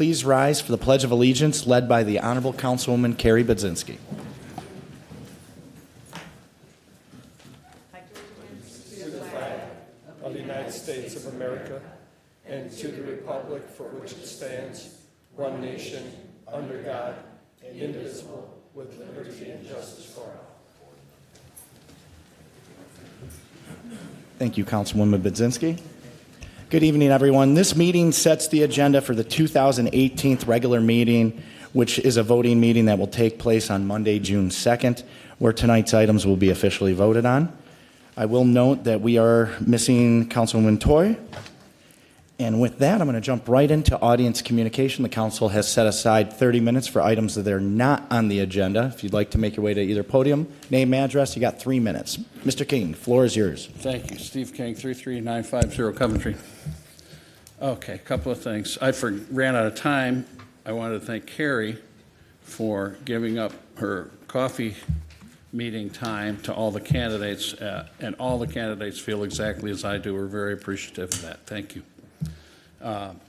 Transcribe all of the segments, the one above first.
please rise for the Pledge of Allegiance led by the Honorable Councilwoman Carrie Budzinski. Of the United States of America, and to the republic for which it stands, one nation, under God, indivisible, with liberty and justice for all. Thank you, Councilwoman Budzinski. Good evening, everyone. This meeting sets the agenda for the 2018 regular meeting, which is a voting meeting that will take place on Monday, June 2nd, where tonight's items will be officially voted on. I will note that we are missing Councilwoman Toy. And with that, I'm going to jump right into audience communication. The council has set aside 30 minutes for items that are not on the agenda. If you'd like to make your way to either podium, name, address, you got 3 minutes. Mr. King, floor is yours. Thank you. Steve King, 33950 Coventry. Okay, a couple of things. I ran out of time. I wanted to thank Carrie for giving up her coffee meeting time to all the candidates, and all the candidates feel exactly as I do. We're very appreciative of that. Thank you.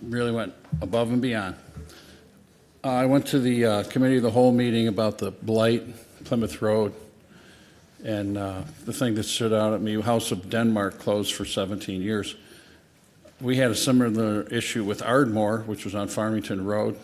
Really went above and beyond. I went to the committee of the whole meeting about the blight, Plymouth Road, and the thing that stood out at me, House of Denmark closed for 17 years. We had a similar issue with Ardmore, which was on Farmington Road,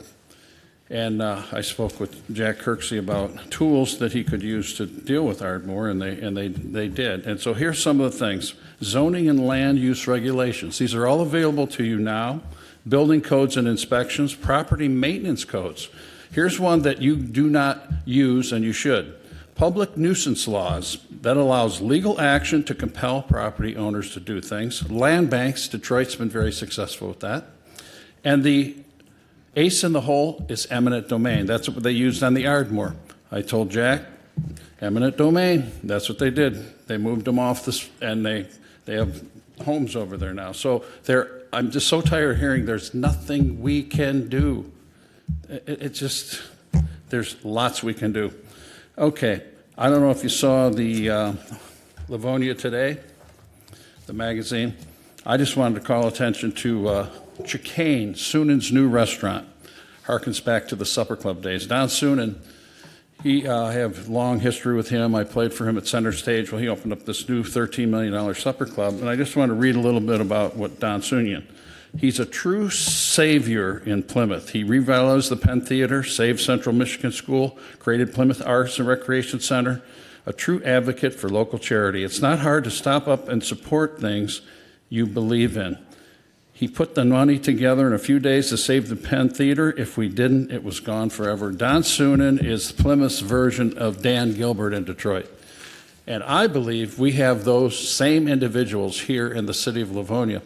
and I spoke with Jack Kirksey about tools that he could use to deal with Ardmore, and they did. And so here's some of the things. Zoning and land use regulations. These are all available to you now. Building codes and inspections, property maintenance codes. Here's one that you do not use and you should. Public nuisance laws that allows legal action to compel property owners to do things. Land banks, Detroit's been very successful with that. And the ace in the hole is eminent domain. That's what they used on the Ardmore. I told Jack, eminent domain, that's what they did. They moved them off this, and they have homes over there now. So I'm just so tired of hearing there's nothing we can do. There's lots we can do. Okay, I don't know if you saw the Livonia Today, the magazine. I just wanted to call attention to Chicane, Soonan's new restaurant. Harkens back to the Supper Club days. Don Soonan, I have long history with him. I played for him at Center Stage when he opened up this new $13 million Supper Club. And I just want to read a little bit about what Don Soonan. He's a true savior in Plymouth. He revitalized the Penn Theater, saved Central Michigan School, created Plymouth Arts and Recreation Center, a true advocate for local charity. It's not hard to stop up and support things you believe in. He put the money together in a few days to save the Penn Theater. If we didn't, it was gone forever. Don Soonan is Plymouth's version of Dan Gilbert in Detroit. And I believe we have those same individuals here in the city of Livonia,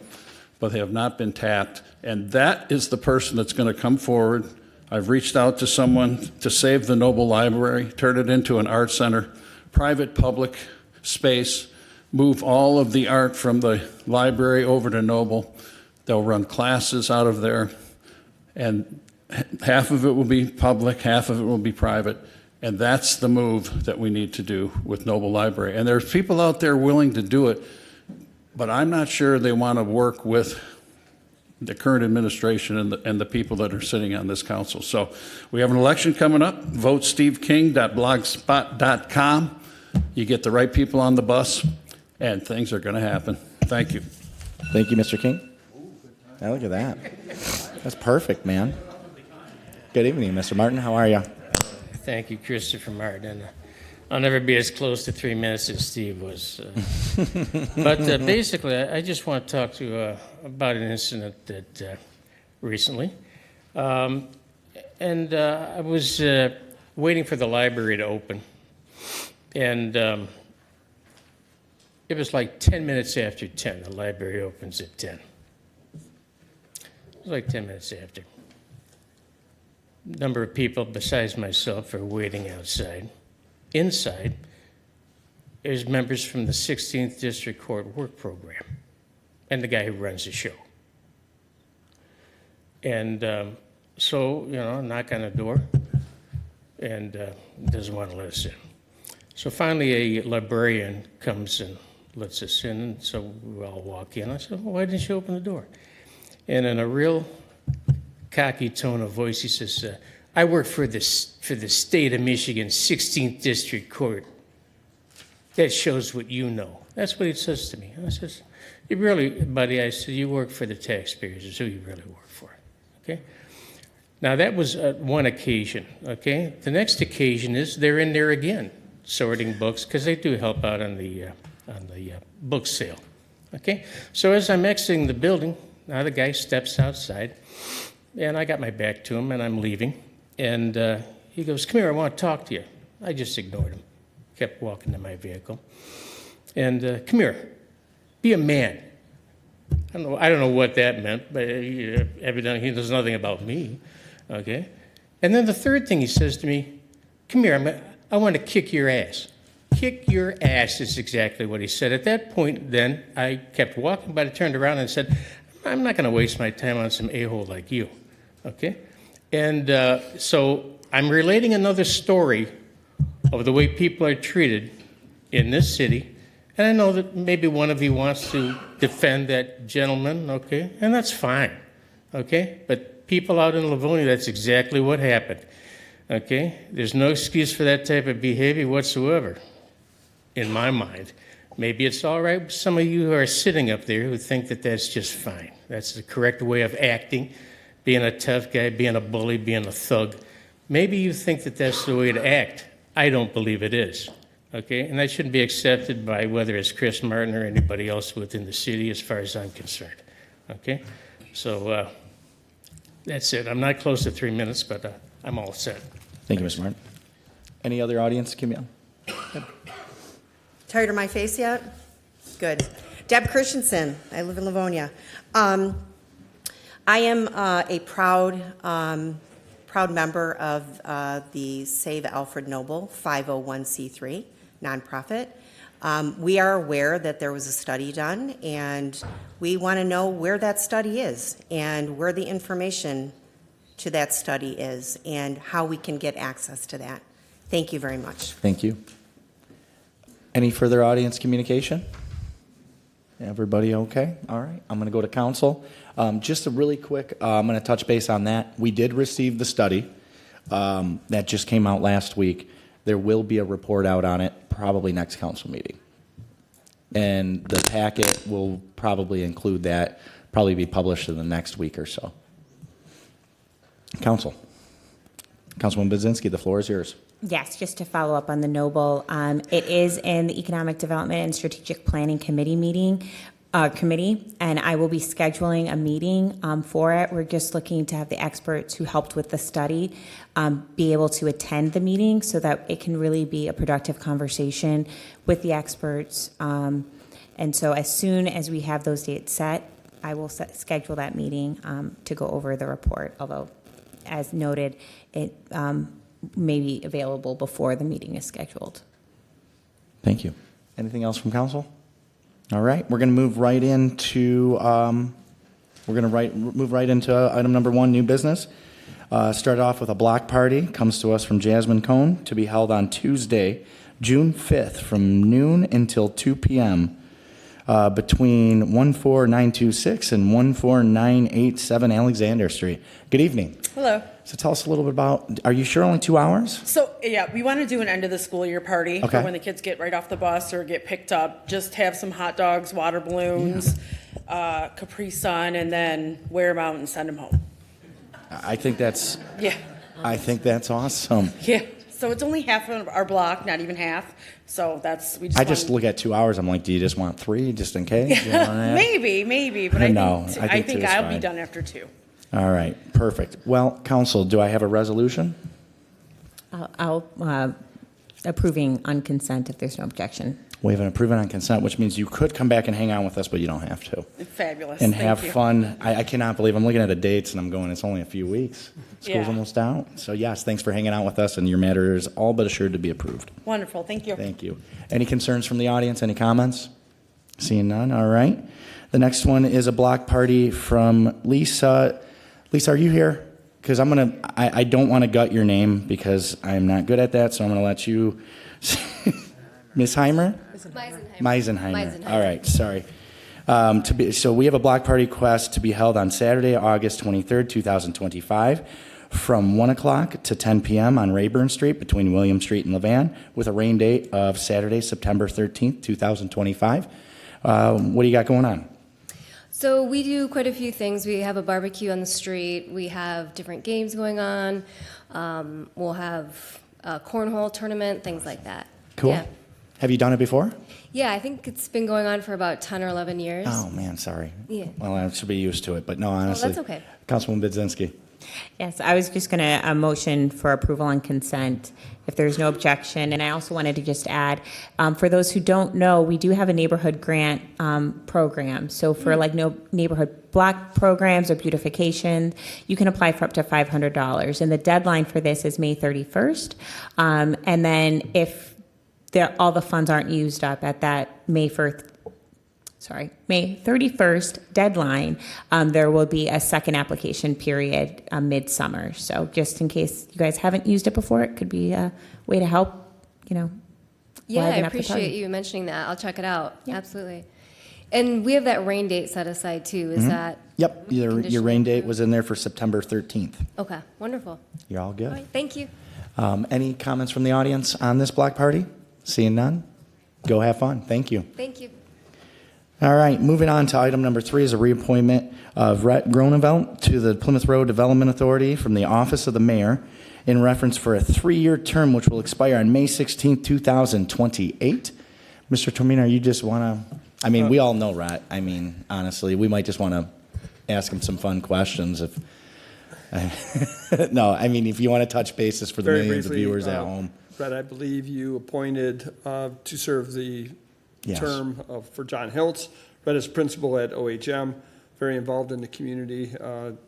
but they have not been tapped. And that is the person that's going to come forward. I've reached out to someone to save the Noble Library, turn it into an art center, private public space, move all of the art from the library over to Noble. They'll run classes out of there, and half of it will be public, half of it will be private, and that's the move that we need to do with Noble Library. And there's people out there willing to do it, but I'm not sure they want to work with the current administration and the people that are sitting on this council. So we have an election coming up. Vote steveking.blogspot.com. You get the right people on the bus, and things are going to happen. Thank you. Thank you, Mr. King. Now look at that. That's perfect, man. Good evening, Mr. Martin. How are you? Thank you, Christopher Martin. I'll never be as close to 3 minutes as Steve was. But basically, I just want to talk to you about an incident that recently. I was waiting for the library to open. And it was like 10 minutes after 10. The library opens at 10. It was like 10 minutes after. Number of people besides myself are waiting outside. Inside is members from the 16th District Court Work Program and the guy who runs the show. And so, knock on the door and doesn't want to let us in. So finally a librarian comes and lets us in, and so we all walk in. I said, well, why didn't you open the door? And in a real cocky tone of voice. He says, I work for the state of Michigan 16th District Court. That shows what you know. That's what he says to me. I says, you really, buddy, I said, you work for the taxpayers. Is who you really work for. Okay? Now, that was one occasion. Okay? The next occasion is they're in there again, sorting books, because they do help out on the book sale. Okay? So as I'm exiting the building, now the guy steps outside, and I got my back to him, and I'm leaving. And he goes, come here, I want to talk to you. I just ignored him. Kept walking to my vehicle. And come here, be a man. I don't know what that meant, but evidently he knows nothing about me. Okay? And then the third thing he says to me, come here, I want to kick your ass. Kick your ass is exactly what he said. At that point, then, I kept walking, but I turned around and said, I'm not going to waste my time on some a-hole like you. Okay? And so I'm relating another story of the way people are treated in this city. And I know that maybe one of you wants to defend that gentleman, okay? And that's fine, okay? But people out in Livonia, that's exactly what happened, okay? There's no excuse for that type of behavior whatsoever, in my mind. Maybe it's all right with some of you who are sitting up there who think that that's just fine. That's the correct way of acting, being a tough guy, being a bully, being a thug. Maybe you think that that's the way to act. I don't believe it is, okay? And that shouldn't be accepted by whether it's Chris Martin or anybody else within the city as far as I'm concerned, okay? So that's it. I'm not close to 3 minutes, but I'm all set. Thank you, Mr. Martin. Any other audience? Kim? Tired of my face yet? Good. Deb Christensen. I live in Livonia. I am a proud member of the Save Alfred Noble 501c3 nonprofit. We are aware that there was a study done, and we want to know where that study is and where the information to that study is and how we can get access to that. Thank you very much. Thank you. Any further audience communication? Everybody okay? All right. I'm going to go to council. Just a really quick, I'm going to touch base on that. We did receive the study that just came out last week. There will be a report out on it probably next council meeting. And the packet will probably include that, probably be published in the next week or so. Council. Councilwoman Budzinski, the floor is yours. Yes, just to follow up on the Noble, it is in the Economic Development and Strategic Planning Committee and I will be scheduling a meeting for it. We're just looking to have the experts who helped with the study be able to attend the meeting so that it can really be a productive conversation with the experts. And so as soon as we have those dates set, I will schedule that meeting to go over the report, although, as noted, it may be available before the meeting is scheduled. Thank you. Anything else from council? All right, we're going to move right into item number 1, new business. Start off with a block party. Comes to us from Jasmine Cohn to be held on Tuesday, June 5th, from noon until 2 p.m. Between 14926 and 14987 Alexander Street. Good evening. Hello. So tell us a little bit about. Are you sure only 2 hours? So, yeah, we want to do an end of the school year party Okay. for when the kids get right off the bus or get picked up. Just have some hot dogs, water balloons, Capri Sun, and then wear them out and send them home. I think that's. Yeah. I think that's awesome. Yeah. So it's only half of our block, not even half. So that's we. I just look at 2 hours. I'm like, do you just want 3 just in case? You want that? maybe, but No, I I think think 2 is I'll fine. be done after 2. All right, perfect. Well, council, do I have a resolution? I'll approving on consent if there's no objection. We have an approval on consent, which means you could come back and hang out with us, but you don't have to. Fabulous. And Thank have you. fun. I cannot believe I'm looking at the dates and I'm going, it's only a few weeks. School's Yeah. almost out. So yes, thanks for hanging out with us, and your matter is all but assured to be approved. Wonderful. Thank you. Thank you. Any concerns from the audience? Any comments? Seeing none, all right. The next one is a block party from Lisa. Lisa, are you here? Because I don't want to gut your name because I'm not good at that, so I'm going to let you. Ms. Heimer? Meisenheimer. All right, sorry. So we have a block party request to be held on Saturday, August 23rd, 2025, from 1 o'clock to 10 p.m. on Rayburn Street between William Street and Levan, with a rain date of Saturday, September 13th, 2025. What do you got going on? So we do quite a few things. We have a barbecue on the street. We have different games going on. We'll have a cornhole tournament, things like that. Cool. Yeah. Have you done it before? Yeah, I think it's been going on for about 10 or 11 years. Oh, man, sorry. Yeah. Well, I should be used to it, but no, honestly. that's okay. Councilwoman Budzinski. Yes, I was just going to motion for approval on consent if there's no objection. And I also wanted to just add, for those who don't know, we do have a neighborhood grant program. So for like no neighborhood block programs or beautification, you can apply for up to $500. And the deadline for this is May 31st. And then if all the funds aren't used up at that May 31st deadline, there will be a second application period midsummer. So just in case you guys haven't used it before, it could be a way to help, Yeah, I liven up the appreciate party. you mentioning that. I'll check it out. Absolutely. And we have that rain date set aside too. Is that? Yep, your rain date was in there for September 13th. Okay, wonderful. You're all good. All right, thank you. Any comments from the audience on this block party? Seeing none? Go have fun. Thank you. Thank you. All right, moving on to item number 3 is a reappointment of Rhett Gronevelt to the Plymouth Road Development Authority from the Office of the Mayor in reference for a 3-year term which will expire on May 16, 2028. Mr. Tomina, you just want to, we all know Rhett. Honestly, we might just want to ask him some fun questions if, if you want to touch bases for the Very millions briefly, of viewers at home. Brett, I believe you appointed to serve the Yes. term for John Hiltz. Brett is principal at OHM, very involved in the community,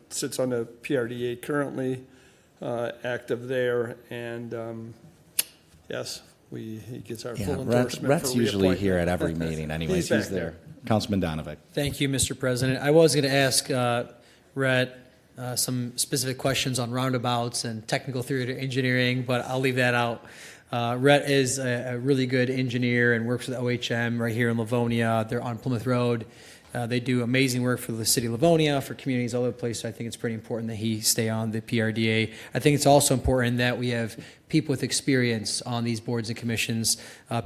sits on the PRDA currently, active there, and yes, he gets our full endorsement. Rhett's for usually reappointment. here at every meeting anyways. He's He's back there. Councilman Donovan. Thank you, Mr. President. I was going to ask Rhett some specific questions on roundabouts and technical theater engineering, but I'll leave that out. Rhett is a really good engineer and works with OHM right here in Livonia. They're on Plymouth Road. They do amazing work for the city of Livonia, for communities all over the place. So I think it's pretty important that he stay on the PRDA. I think it's also important that we have people with experience on these boards and commissions.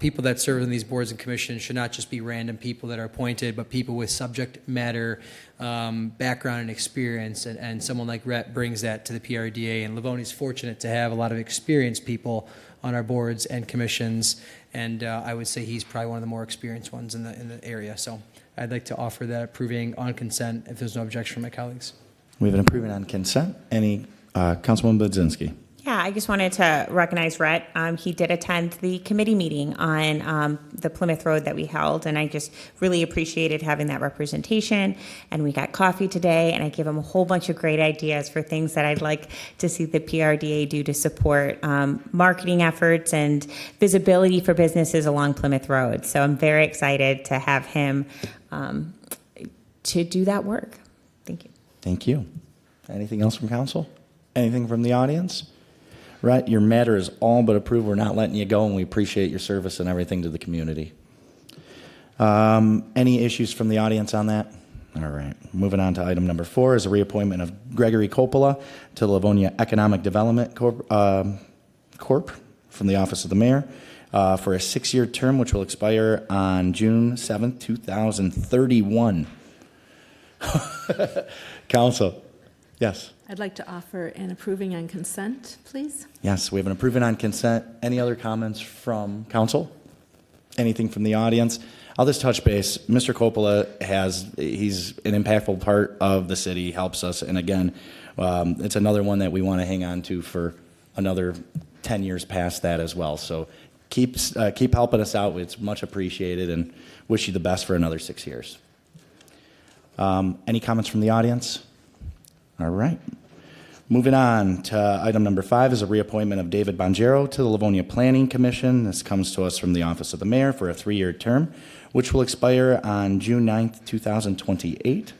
People that serve on these boards and commissions should not just be random people that are appointed, but people with subject matter background and experience. And someone like Rhett brings that to the PRDA. And Livonia is fortunate to have a lot of experienced people on our boards and commissions. And I would say he's probably one of the more experienced ones in the area. So I'd like to offer that approving on consent if there's no objection from my colleagues. We have an approving on consent. Any, Councilwoman Budzinski? Yeah, I just wanted to recognize Rhett. He did attend the committee meeting on the Plymouth Road that we held, and I just really appreciated having that representation. And we got coffee today, and I gave him a whole bunch of great ideas for things that I'd like to see the PRDA do to support marketing efforts and visibility for businesses along Plymouth Road. So I'm very excited to have him to do that work. Thank you. Thank you. Anything else from council? Anything from the audience? Rhett, your matter is all but approved. We're not letting you go, and we appreciate your service and everything to the community. Any issues from the audience on that? All right. Moving on to item number 4 is a reappointment of Gregory Coppola to the Livonia Economic Development Corp from the Office of the Mayor for a 6-year term, which will expire on June 7th, 2031. Council. Yes. I'd like to offer an approving on consent, please. Yes, we have an approving on consent. Any other comments from council? Anything from the audience? I'll just touch base. Mr. Coppola he's an impactful part of the city, helps us. And again, it's another one that we want to hang on to for another 10 years past that as well. So keep helping us out. It's much appreciated, and wish you the best for another 6 years. Any comments from the audience? All right. Moving on to item number 5 is a reappointment of David Bonjero to the Livonia Planning Commission. This comes to us from the Office of the Mayor for a 3-year term, which will expire on June 9th, 2028.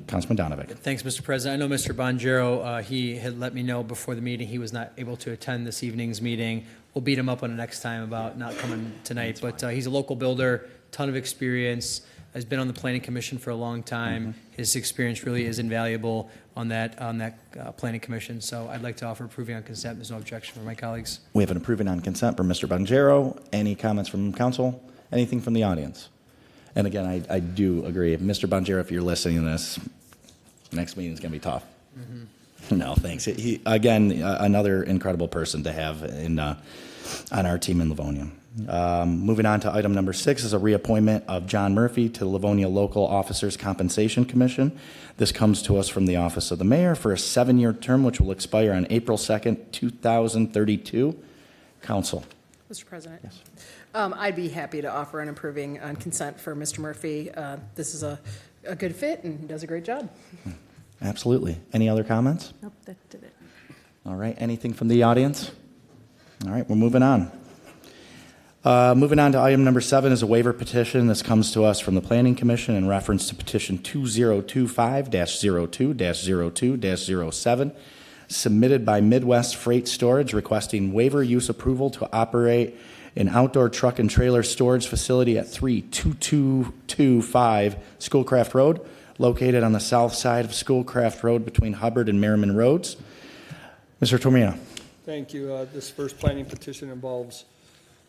Councilman Donovan. Thanks, Mr. President. I know Mr. Bonjero, he had let me know before the meeting he was not able to attend this evening's meeting. We'll beat him up on the next time about not coming tonight, but he's a local builder, ton of experience, has been on the planning commission for a long time. His experience really is invaluable on that planning commission. So I'd like to offer approving on consent. There's no objection from my colleagues. We have an approving on consent from Mr. Bonjero. Any comments from council? Anything from the audience? And again, I do agree. Mr. Bonjero, if you're listening to this, next meeting is going to be tough. No, thanks. Again, another incredible person to have on our team in Livonia. Moving on to item number 6 is a reappointment of John Murphy to the Livonia Local Officers Compensation Commission. This comes to us from the Office of the Mayor for a 7-year term, which will expire on April 2nd, 2032. Council. Mr. President? Yes. I'd be happy to offer an approving on consent for Mr. Murphy. This is a good fit, and he does a great job. Absolutely. Any other comments? Nope, that did it. All right. Anything from the audience? All right. We're moving on. Moving on to item number 7 is a waiver petition. This comes to us from the Planning Commission in reference to petition 2025-02-02-07, submitted by Midwest Freight Storage, requesting waiver use approval to operate an outdoor truck and trailer storage facility at 32225 Schoolcraft Road, located on the south side of Schoolcraft Road between Hubbard and Merriman Roads. Mr. Tormina. Thank you. This first planning petition involves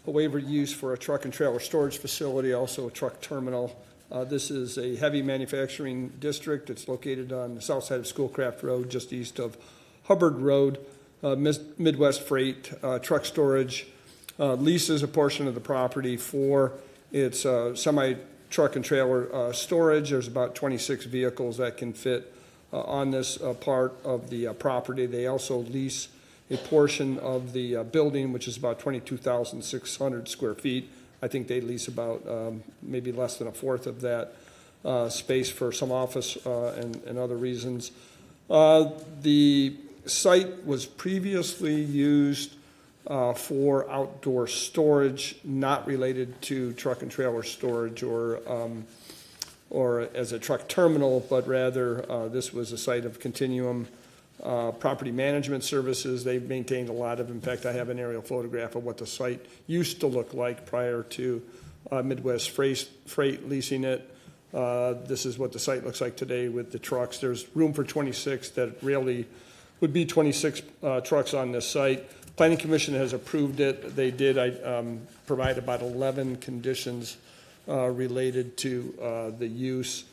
a waiver use for a truck and trailer storage facility, also a truck terminal. This is a heavy manufacturing district. It's located on the south side of Schoolcraft Road, just east of Hubbard Road. Midwest Freight Truck Storage leases a portion of the property for its semi-truck and trailer storage. There's about 26 vehicles that can fit on this part of the property. They also lease a portion of the building, which is about 22,600 square feet. I think they lease about maybe less than a fourth of that space for some office and other reasons. The site was previously used for outdoor storage, not related to truck and trailer storage or as a truck terminal, but rather this was a site of Continuum property management services. They've maintained a lot of, in fact, I have an aerial photograph of what the site used to look like prior to Midwest Freight leasing it. This is what the site looks like today with the trucks. There's room for 26 that really would be 26 trucks on this site. Planning Commission has approved it. They did provide about 11 conditions related to the use,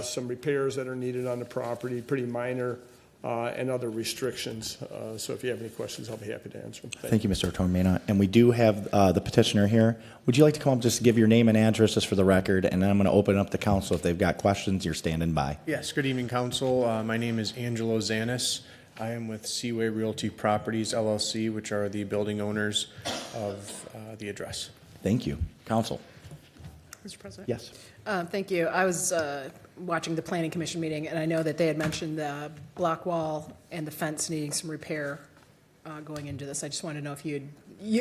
some repairs that are needed on the property, pretty minor, and other restrictions. So if you have any questions, I'll be happy to answer them. Thank you, Mr. Tormina. And we do have the petitioner here. Would you like to come up, just give your name and address just for the record, and then I'm going to open up the council. If they've got questions, you're standing by. Yes, good evening, council. My name is Angelo Zanis. I am with Seaway Realty Properties, LLC, which are the building owners of the address. Thank you. Council. Mr. President? Yes. Thank you. I was watching the Planning Commission meeting, and I know that they had mentioned the block wall and the fence needing some repair going into this. I just wanted to know if you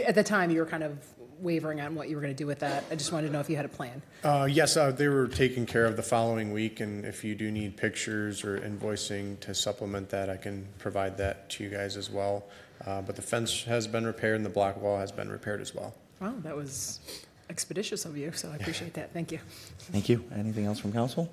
at the time, you were kind of wavering on what you were going to do with that. I just wanted to know if you had a plan. Yes, they were taken care of the following week, and if you do need pictures or invoicing to supplement that, I can provide that to you guys as well. But the fence has been repaired, and the block wall has been repaired as well. Wow, that was expeditious of you, so I appreciate that. Thank you. Thank you. Anything else from council?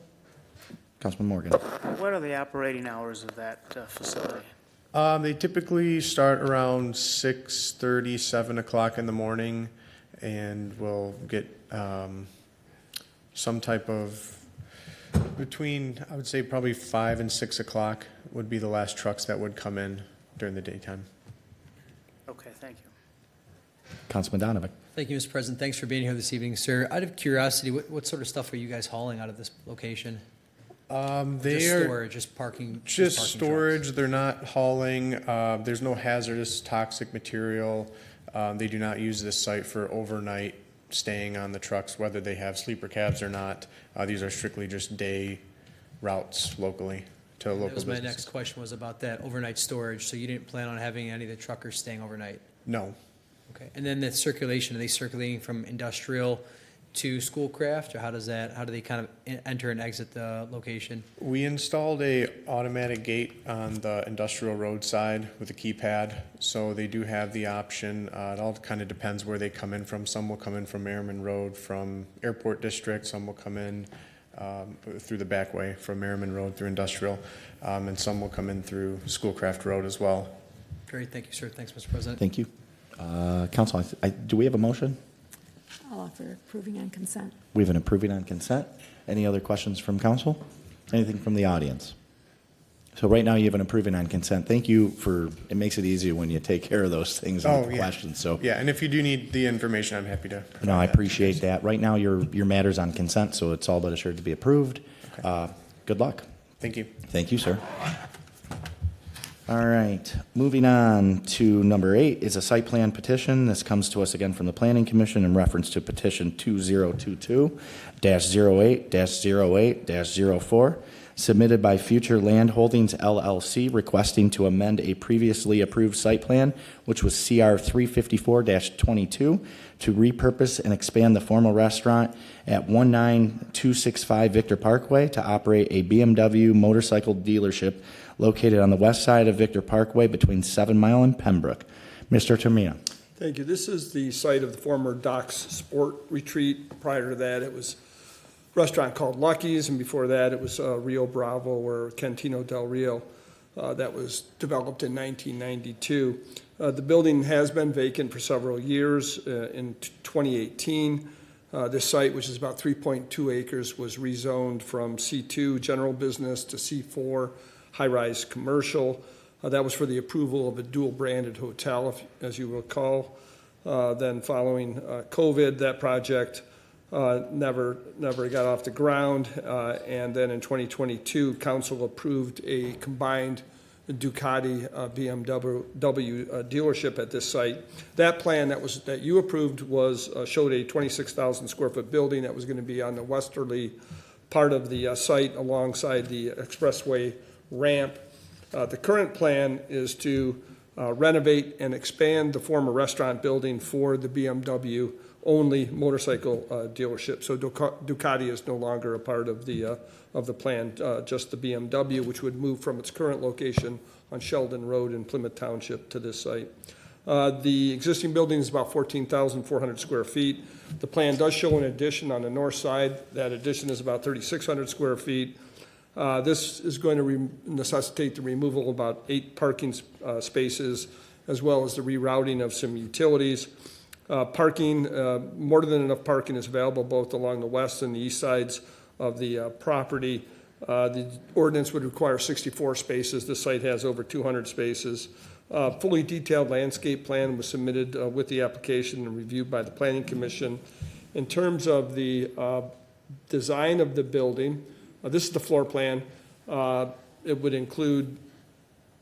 Councilman Morgan. What are the operating hours of that facility? They typically start around 6:30, 7 o'clock in the morning, and we'll get some type of between, I would say probably 5 and 6 o'clock would be the last trucks that would come in during the daytime. Okay, thank you. Councilman Donovan. Thank you, Mr. President. Thanks for being here this evening, sir. Out of curiosity, what sort of stuff are you guys hauling out of this location? They just are storage, just parking. Just parking storage. trucks. They're not hauling. There's no hazardous toxic material. They do not use this site for overnight staying on the trucks, whether they have sleeper cabs or not. These are strictly just day routes locally to local That was business. my next question was about that overnight storage. So you didn't plan on having any of the truckers staying overnight? No. Okay. And then the circulation, are they circulating from industrial to Schoolcraft, or how do they kind of enter and exit the location? We installed a automatic gate on the industrial road side with a keypad, so they do have the option. It all kind of depends where they come in from. Some will come in from Merriman Road from Airport District. Some will come in through the back way from Merriman Road through Industrial, and some will come in through Schoolcraft Road as well. Great, thank you, sir. Thanks, Mr. President. Thank you. Council, do we have a motion? I'll offer approving on consent. We have an approving on consent. Any other questions from council? Anything from the audience? So right now you have an approving on consent. Thank you it makes it easier when you take care of those things and the questions. So Yeah, and if you do need the information, I'm happy to provide no, I that. appreciate that. Right now your matter's on consent, so it's all but assured to be approved. Good luck. Thank you. Thank you, sir. All right, moving on to number 8 is a site plan petition. This comes to us again from the Planning Commission in reference to petition 2022-08-08-04, submitted by Future Land Holdings LLC, requesting to amend a previously approved site plan, which was CR 354-22, to repurpose and expand the former restaurant at 19265 Victor Parkway to operate a BMW motorcycle dealership located on the west side of Victor Parkway between 7 Mile and Pembroke. Mr. Termina. Thank you. This is the site of the former Docks Sport Retreat. Prior to that, it was a restaurant called Lucky's, and before that, it was Rio Bravo or Cantino del Rio. That was developed in 1992. The building has been vacant for several years. In 2018, this site, which is about 3.2 acres, was rezoned from C2 general business to C4 high-rise commercial. That was for the approval of a dual-branded hotel, as you recall. Then following COVID, that project never got off the ground. And then in 2022, council approved a combined Ducati BMW dealership at this site. That plan that you approved showed a 26,000 square foot building that was going to be on the westerly part of the site alongside the expressway ramp. The current plan is to renovate and expand the former restaurant building for the BMW only motorcycle dealership. So Ducati is no longer a part of the plan, just the BMW, which would move from its current location on Sheldon Road in Plymouth Township to this site. The existing building is about 14,400 square feet. The plan does show an addition on the north side. That addition is about 3,600 square feet. This is going to necessitate the removal of about 8 parking spaces, as well as the rerouting of some utilities. Parking, more than enough parking is available both along the west and the east sides of the property. The ordinance would require 64 spaces. The site has over 200 spaces. Fully detailed landscape plan was submitted with the application and reviewed by the Planning Commission. In terms of the design of the building, this is the floor plan. It would include,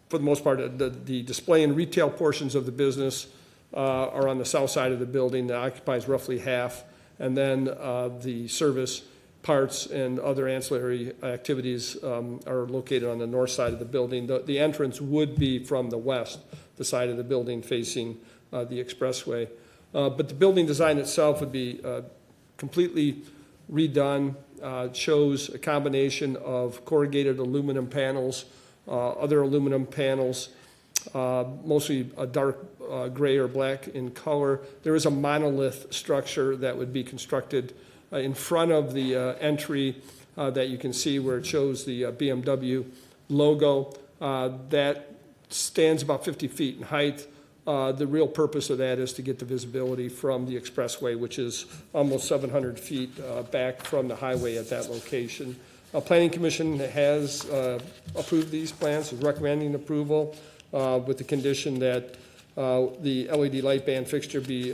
for the most part, the display and retail portions of the business are on the south side of the building. That occupies roughly half. And then the service, parts, and other ancillary activities are located on the north side of the building. The entrance would be from the west, the side of the building facing the expressway. But the building design itself would be completely redone. It shows a combination of corrugated aluminum panels, other aluminum panels, mostly a dark gray or black in color. There is a monolith structure that would be constructed in front of the entry that you can see where it shows the BMW logo. That stands about 50 feet in height. The real purpose of that is to get the visibility from the expressway, which is almost 700 feet back from the highway at that location. Planning Commission has approved these plans, is recommending approval with the condition that the LED light band fixture be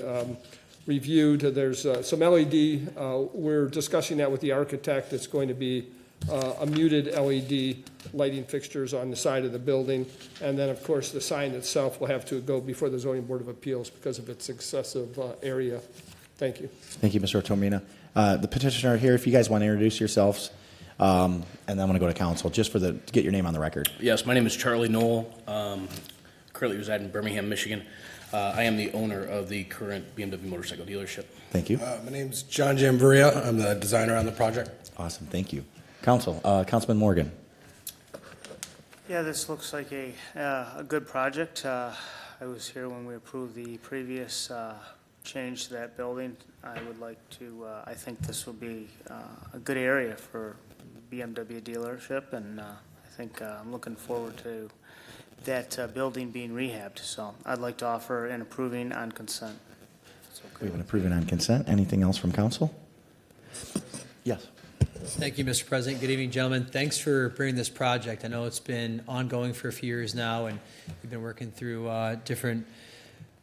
reviewed. There's some LED. We're discussing that with the architect. It's going to be a muted LED lighting fixtures on the side of the building. And then, of course, the sign itself will have to go before the Zoning Board of Appeals because of its excessive area. Thank you. Thank you, Mr. Tomina. The petitioner here, if you guys want to introduce yourselves, and then I'm going to go to council just to get your name on the record. Yes, my name is Charlie Knoll. Currently reside in Birmingham, Michigan. I am the owner of the current BMW motorcycle dealership. Thank you. My name's John Jamburia. I'm the designer on the project. Awesome, thank you. Councilman Morgan. Yeah, this looks like a good project. I was here when we approved the previous change to that building. I would like to, I think this will be a good area for BMW dealership, and I think I'm looking forward to that building being rehabbed. So I'd like to offer an approving on consent. We have an approving on consent. Anything else from council? Yes. Thank you, Mr. President. Good evening, gentlemen. Thanks for bringing this project. I know it's been ongoing for a few years now, and you've been working through different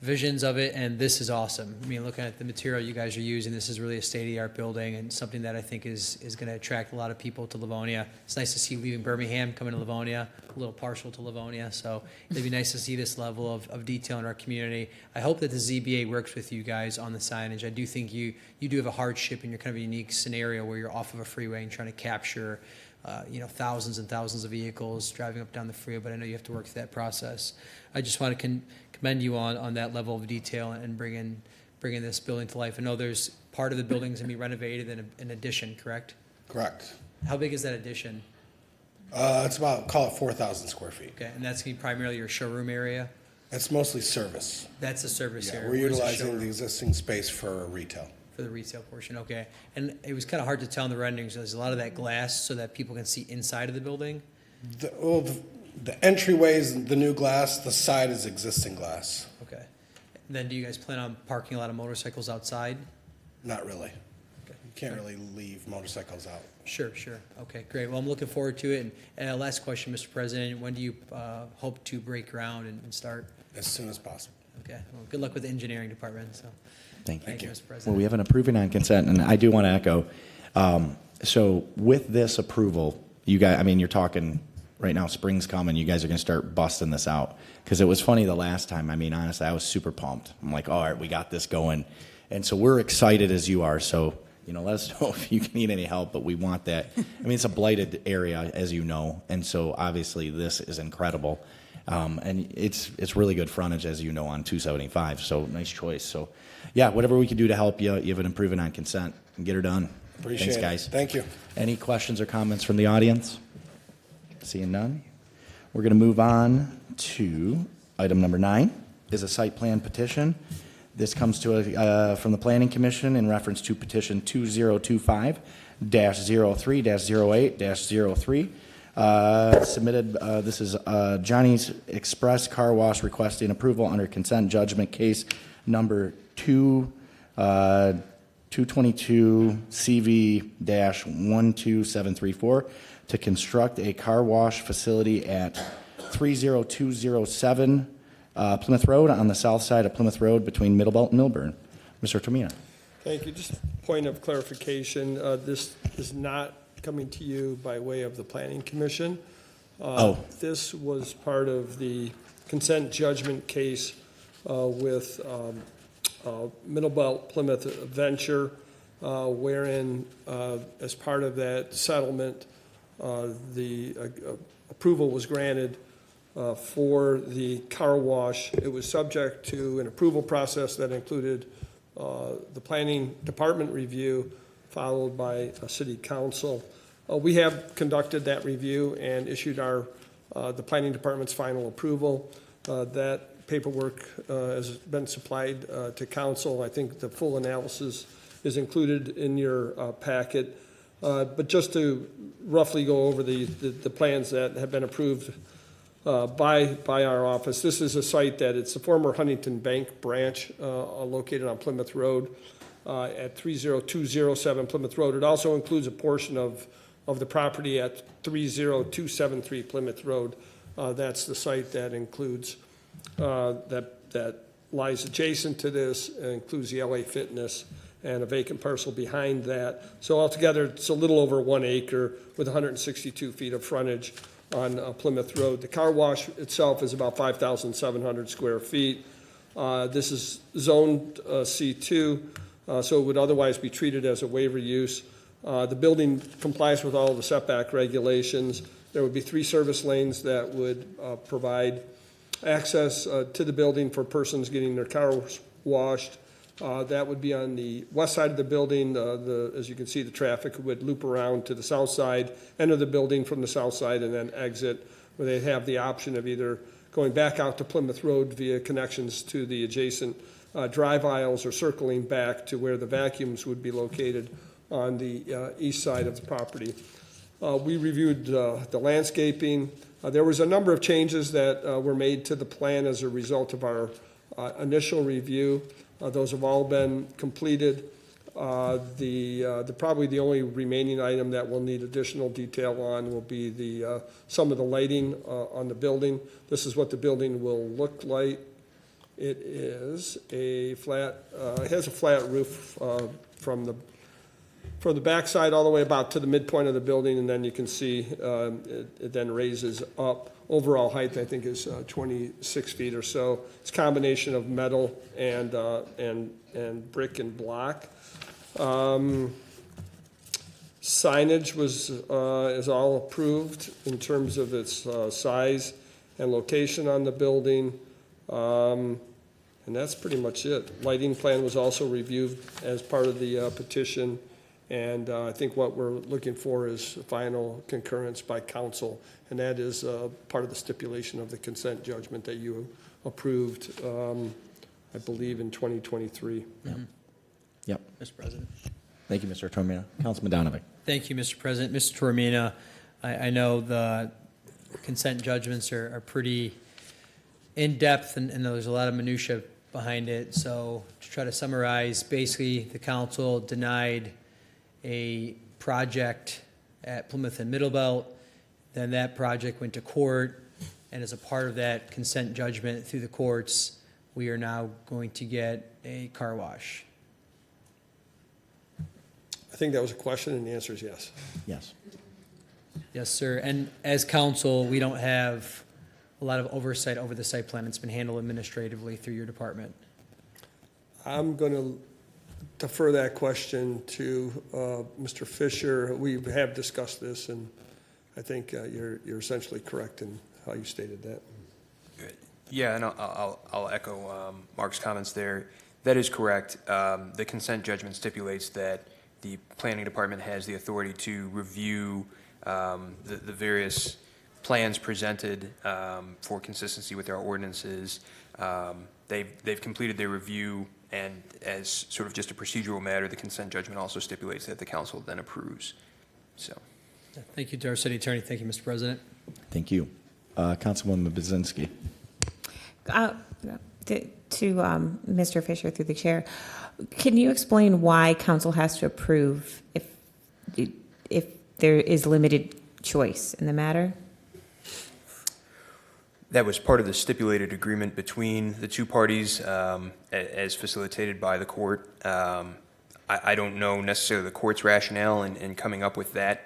visions of it, and this is awesome. I mean, looking at the material you guys are using, this is really a state-of-the-art building and something that I think is going to attract a lot of people to Livonia. It's nice to see you leaving Birmingham, coming to Livonia, a little partial to Livonia, so it'd be nice to see this level of detail in our community. I hope that the ZBA works with you guys on the signage. I do think you do have a hardship and you're kind of a unique scenario where you're off of a freeway and trying to capture thousands and thousands of vehicles driving up down the freeway, but I know you have to work through that process. I just want to commend you on that level of detail and bringing this building to life. I know there's part of the building's going to be renovated in an addition, correct? Correct. How big is that addition? It's about, call it 4,000 square feet. Okay, and that's going to be primarily your showroom area? It's mostly service. That's the service Yeah, area. we're Where's utilizing showroom? the existing space for retail. For the retail portion, okay. And it was kind of hard to tell in the renderings. There's a lot of that glass so that people can see inside of the building? The entryway is the new glass, the side is existing glass. Okay. And then do you guys plan on parking a lot of motorcycles outside? Not really. Okay. You can't really leave motorcycles out. Sure. Okay, great. Well, I'm looking forward to it. And last question, Mr. President, when do you hope to break ground and start? As soon as possible. Okay. Well, good luck with the engineering department. So, Thank you. Mr. President. Well, we have an approving on consent, and I do want to echo. So with this approval, you guys, I mean, you're talking right now, spring's coming, you guys are going to start busting this out. Because it was funny the last time. I mean, honestly, I was super pumped. I'm like, all right, we got this going. And so we're excited as you are. So, let us know if you need any help, but we want that. I mean, it's a blighted area, as you know. And so obviously this is incredible. And it's really good frontage, as you know, on 275. So nice choice. So yeah, whatever we can do to help you, you have an improvement on consent and get her done. Appreciate it. Thanks, guys. Thank you. Any questions or comments from the audience? Seeing none. We're going to move on to item number 9 is a site plan petition. This comes to from the Planning Commission in reference to petition 2025-03-08-03. Submitted, this is Johnny's Express Car Wash requesting approval under consent judgment case number 222 CV-12734 to construct a car wash facility at 30207 Plymouth Road on the south side of Plymouth Road between Middlebelt and Milburn. Mr. Tomina. Thank you. Just a point of clarification, this is not coming to you by way of the Planning Commission. This was part of the consent judgment case with Middlebelt Plymouth Venture, wherein as part of that settlement, the approval was granted for the car wash. It was subject to an approval process that included the planning department review followed by a city council. We have conducted that review and issued the planning department's final approval. That paperwork has been supplied to council. I think the full analysis is included in your packet. But just to roughly go over the plans that have been approved by our office, this is a site that it's the former Huntington Bank branch located on Plymouth Road at 30207 Plymouth Road. It also includes a portion of the property at 30273 Plymouth Road. That's the site that includes, that lies adjacent to this, includes the LA Fitness and a vacant parcel behind that. So altogether, it's a little over 1 acre with 162 feet of frontage on Plymouth Road. The car wash itself is about 5,700 square feet. This is zoned C2, so it would otherwise be treated as a waiver use. The building complies with all of the setback regulations. There would be 3 service lanes that would provide access to the building for persons getting their cars washed. That would be on the west side of the building. As you can see, the traffic would loop around to the south side, enter the building from the south side, and then exit, where they have the option of either going back out to Plymouth Road via connections to the adjacent drive aisles or circling back to where the vacuums would be located on the east side of the property. We reviewed the landscaping. There was a number of changes that were made to the plan as a result of our initial review. Those have all been completed. Probably the only remaining item that we'll need additional detail on will be some of the lighting on the building. This is what the building will look like. It is a flat, it has a flat roof from the backside all the way about to the midpoint of the building, and then you can see it then raises up. Overall height, I think, is 26 feet or so. It's a combination of metal and brick and block. Signage is all approved in terms of its size and location on the building. And that's pretty much it. Lighting plan was also reviewed as part of the petition. And I think what we're looking for is final concurrence by council. And that is part of the stipulation of the consent judgment that you approved, I believe, in 2023. Yep. Mr. President. Thank you, Mr. Tormina. Councilman Donovan. Thank you, Mr. President. Mr. Tormina, I know the consent judgments are pretty in-depth, and there's a lot of minutia behind it. So to try to summarize, basically, the council denied a project at Plymouth and Middlebelt. Then that project went to court, and as a part of that consent judgment through the courts, we are now going to get a car wash. I think that was a question, and the answer is yes. Yes. Yes, sir. And as council, we don't have a lot of oversight over the site plan. It's been handled administratively through your department. I'm going to defer that question to Mr. Fisher. We have discussed this, and I think you're essentially correct in how you stated that. Yeah, and I'll echo Mark's comments there. That is correct. The consent judgment stipulates that the planning department has the authority to review the various plans presented for consistency with our ordinances. They've completed their review, and as sort of just a procedural matter, the consent judgment also stipulates that the council then approves. So, Thank you to our city attorney. Thank you, Mr. President. Thank you. Councilwoman Bazinski. To Mr. Fisher through the chair, can you explain why council has to approve if there is limited choice in the matter? that was part of the stipulated agreement between the two parties as facilitated by the court. I don't know necessarily the court's rationale in coming up with that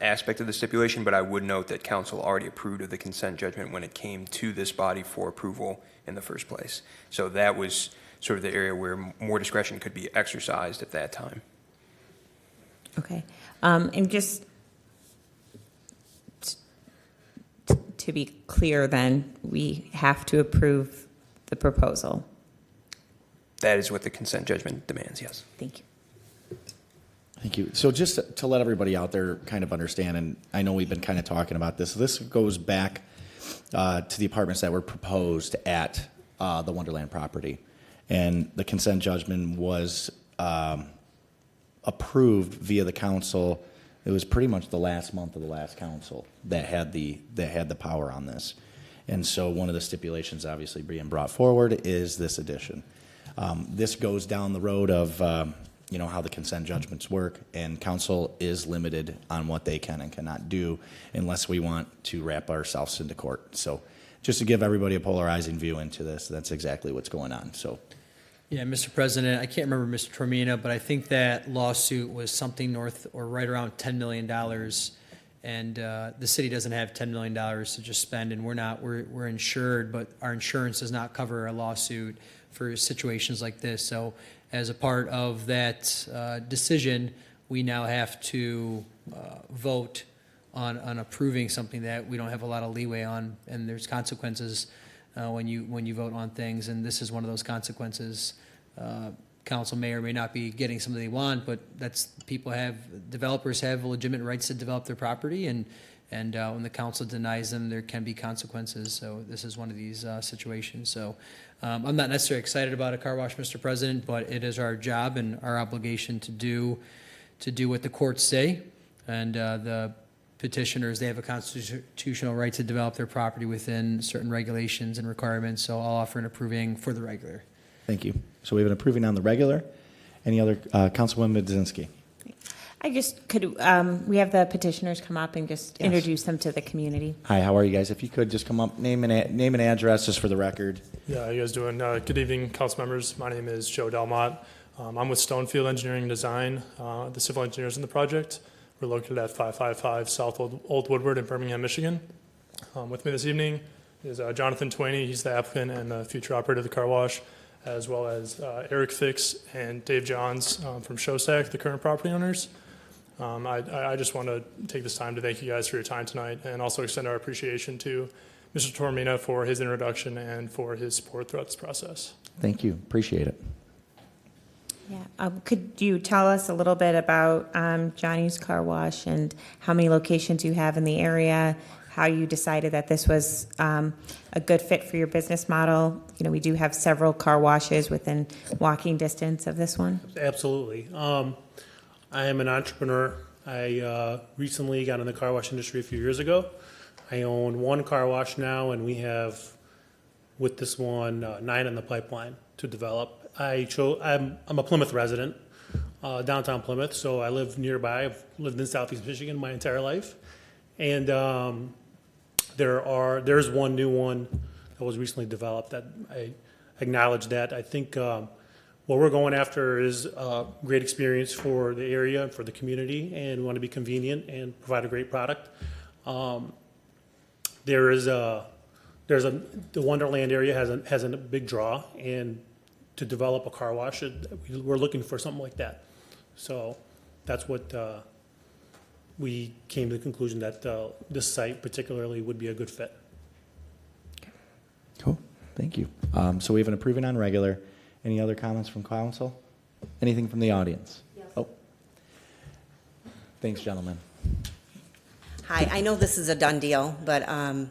aspect of the stipulation, but I would note that council already approved of the consent judgment when it came to this body for approval in the first place. So that was sort of the area where more discretion could be exercised at that time. Okay. And just to be clear then, we have to approve the proposal. That is what the consent judgment demands, yes. Thank you. Thank you. So just to let everybody out there kind of understand, and I know we've been kind of talking about this, this goes back to the apartments that were proposed at the Wonderland property. And the consent judgment was approved via the council. It was pretty much the last month of the last council that had the power on this. And so one of the stipulations obviously being brought forward is this addition. This goes down the road of how the consent judgments work, and council is limited on what they can and cannot do unless we want to wrap ourselves into court. So just to give everybody a polarizing view into this, that's exactly what's going on. So. Yeah, Mr. President, I can't remember Mr. Tormina, but I think that lawsuit was something north or right around $10 million. And the city doesn't have $10 million to just spend, and we're insured, but our insurance does not cover a lawsuit for situations like this. So as a part of that decision, we now have to vote on approving something that we don't have a lot of leeway on, and there's consequences when you vote on things, and this is one of those consequences. Council may or may not be getting something they want, but developers have legitimate rights to develop their property, and when the council denies them, there can be consequences. So this is one of these situations. So I'm not necessarily excited about a car wash, Mr. President, but it is our job and our obligation to do what the courts say. And the petitioners, they have a constitutional right to develop their property within certain regulations and requirements. So I'll offer an approving for the regular. Thank you. So we have an approving on the regular. Any other, Councilwoman Budzinski? I just could, we have the petitioners come up and just Yes. introduce them to the community. Hi, how are you guys? If you could just come up, name and address just for the record. Yeah, how you guys doing? Good evening, council members. My name is Joe Delmont. I'm with Stonefield Engineering and Design, the civil engineers in the project. We're located at 555 South Old Woodward in Birmingham, Michigan. With me this evening is Jonathan Twaney. He's the applicant and the future operator of the car wash, as well as Eric Fix and Dave Johns from Showsack, the current property owners. I just want to take this time to thank you guys for your time tonight, and also extend our appreciation to Mr. Tormina for his introduction and for his support throughout this process. Thank you. Appreciate it. Yeah. Could you tell us a little bit about Johnny's Car Wash and how many locations you have in the area, how you decided that this was a good fit for your business model? You know, we do have several car washes within walking distance of this one. Absolutely. I am an entrepreneur. I recently got in the car wash industry a few years ago. I own one car wash now, and we have, with this one, 9 in the pipeline to develop. I'm a Plymouth resident, downtown Plymouth, so I live nearby. I've lived in Southeast Michigan my entire life. And there's one new one that was recently developed that I acknowledge that. I think what we're going after is a great experience for the area and for the community, and we want to be convenient and provide a great product. The Wonderland area has a big draw, and to develop a car wash, we're looking for something like that. So that's what we came to the conclusion that this site particularly would be a good fit. Cool. Thank you. So we have an approving on regular. Any other comments from council? Anything from the audience? Yes. Oh. Thanks, gentlemen. Hi, I know this is a done deal, but I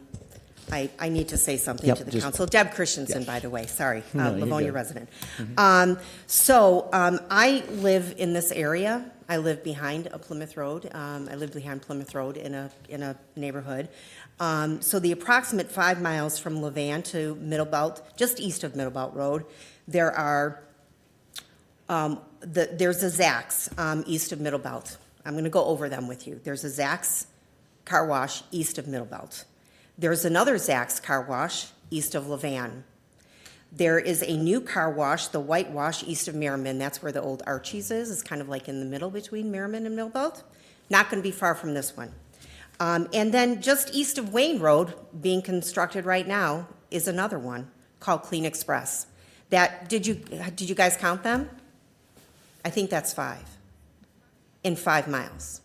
need to say something Yep, to the just- council. Deb Christensen, Yes. by the way, sorry, No, you're Livonia good. resident. I live in this area. I live behind a Plymouth Road. I live behind Plymouth Road in a neighborhood. So the approximate 5 miles from Levan to Middlebelt, just east of Middlebelt Road, there are there's a Zack's east of Middlebelt. I'm going to go over them with you. There's a Zack's car wash east of Middlebelt. There's another Zack's car wash east of Levan. There is a new car wash, the White Wash, east of Merriman. That's where the old Archie's is. It's kind of like in the middle between Merriman and Middlebelt. Not going to be far from this one. And then just east of Wayne Road, being constructed right now, is another one called Clean Express. Did you guys count them? I think that's 5 in 5 miles.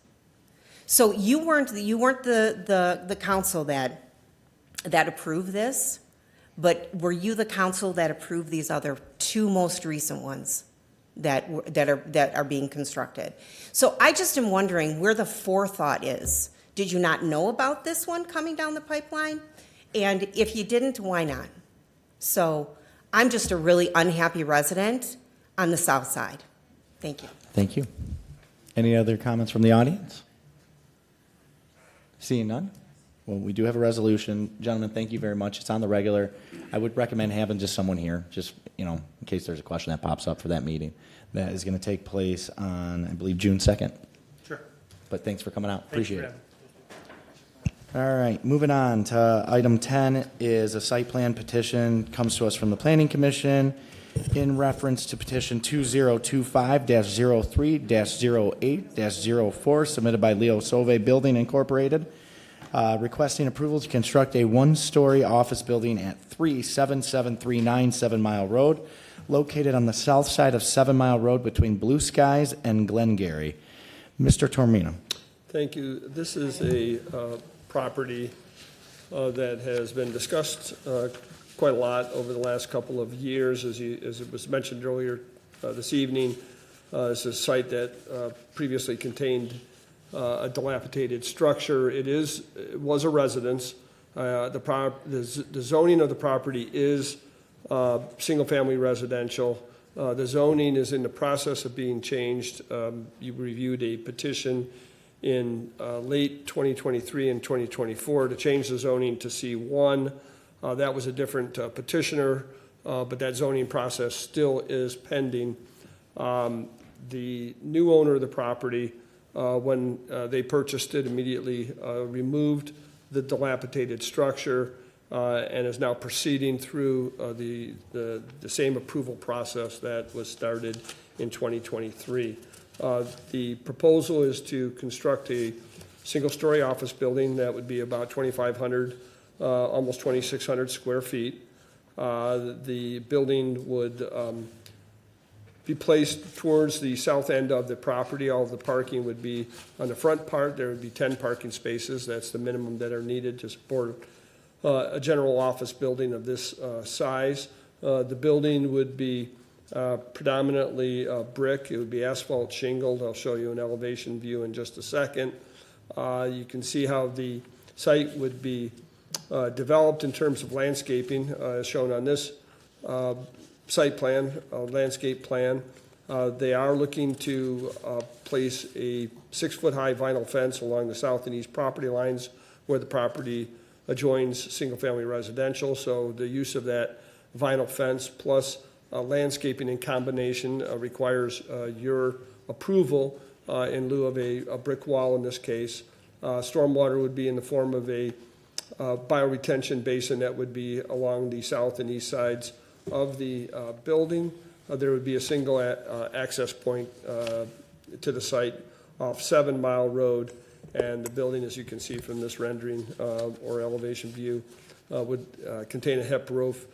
So you weren't the council that approved this, but were you the council that approved these other 2 most recent ones that are being constructed? So I just am wondering where the forethought is. Did you not know about this one coming down the pipeline? And if you didn't, why not? So I'm just a really unhappy resident on the south side. Thank you. Thank you. Any other comments from the audience? Seeing none? Well, we do have a resolution. Gentlemen, thank you very much. It's on the regular. I would recommend having just someone here, just, in case there's a question that pops up for that meeting. That is going to take place on, I believe, June 2nd. Sure. But thanks for coming out. Thank you Appreciate for it. having me. All right, moving on to item 10 is a site plan petition. Comes to us from the Planning Commission in reference to petition 2025-03-08-04 submitted by Leo Sove Building Incorporated, requesting approval to construct a 1-story office building at 37739 7 Mile Road, located on the south side of 7 Mile Road between Blue Skies and Glengarry. Mr. Tormina. Thank you. This is a property that has been discussed quite a lot over the last couple of years. As it was mentioned earlier this evening, it's a site that previously contained a dilapidated structure. It was a residence. The zoning of the property is single-family residential. The zoning is in the process of being changed. You reviewed a petition in late 2023 and 2024 to change the zoning to C1. That was a different petitioner, but that zoning process still is pending. The new owner of the property, when they purchased it, immediately removed the dilapidated structure and is now proceeding through the same approval process that was started in 2023. The proposal is to construct a single-story office building that would be about 2,500, almost 2,600 square feet. The building would be placed towards the south end of the property. All of the parking would be on the front part. There would be 10 parking spaces. That's the minimum that are needed to support a general office building of this size. The building would be predominantly brick. It would be asphalt shingled. I'll show you an elevation view in just a second. You can see how the site would be developed in terms of landscaping, as shown on this site plan, landscape plan. They are looking to place a 6-foot-high vinyl fence along the south and east property lines where the property adjoins single-family residential. So the use of that vinyl fence plus landscaping in combination requires your approval in lieu of a brick wall in this case. Stormwater would be in the form of a bioretention basin that would be along the south and east sides of the building. There would be a single access point to the site off 7 Mile Road, and the building, as you can see from this rendering or elevation view, would contain a hip roof,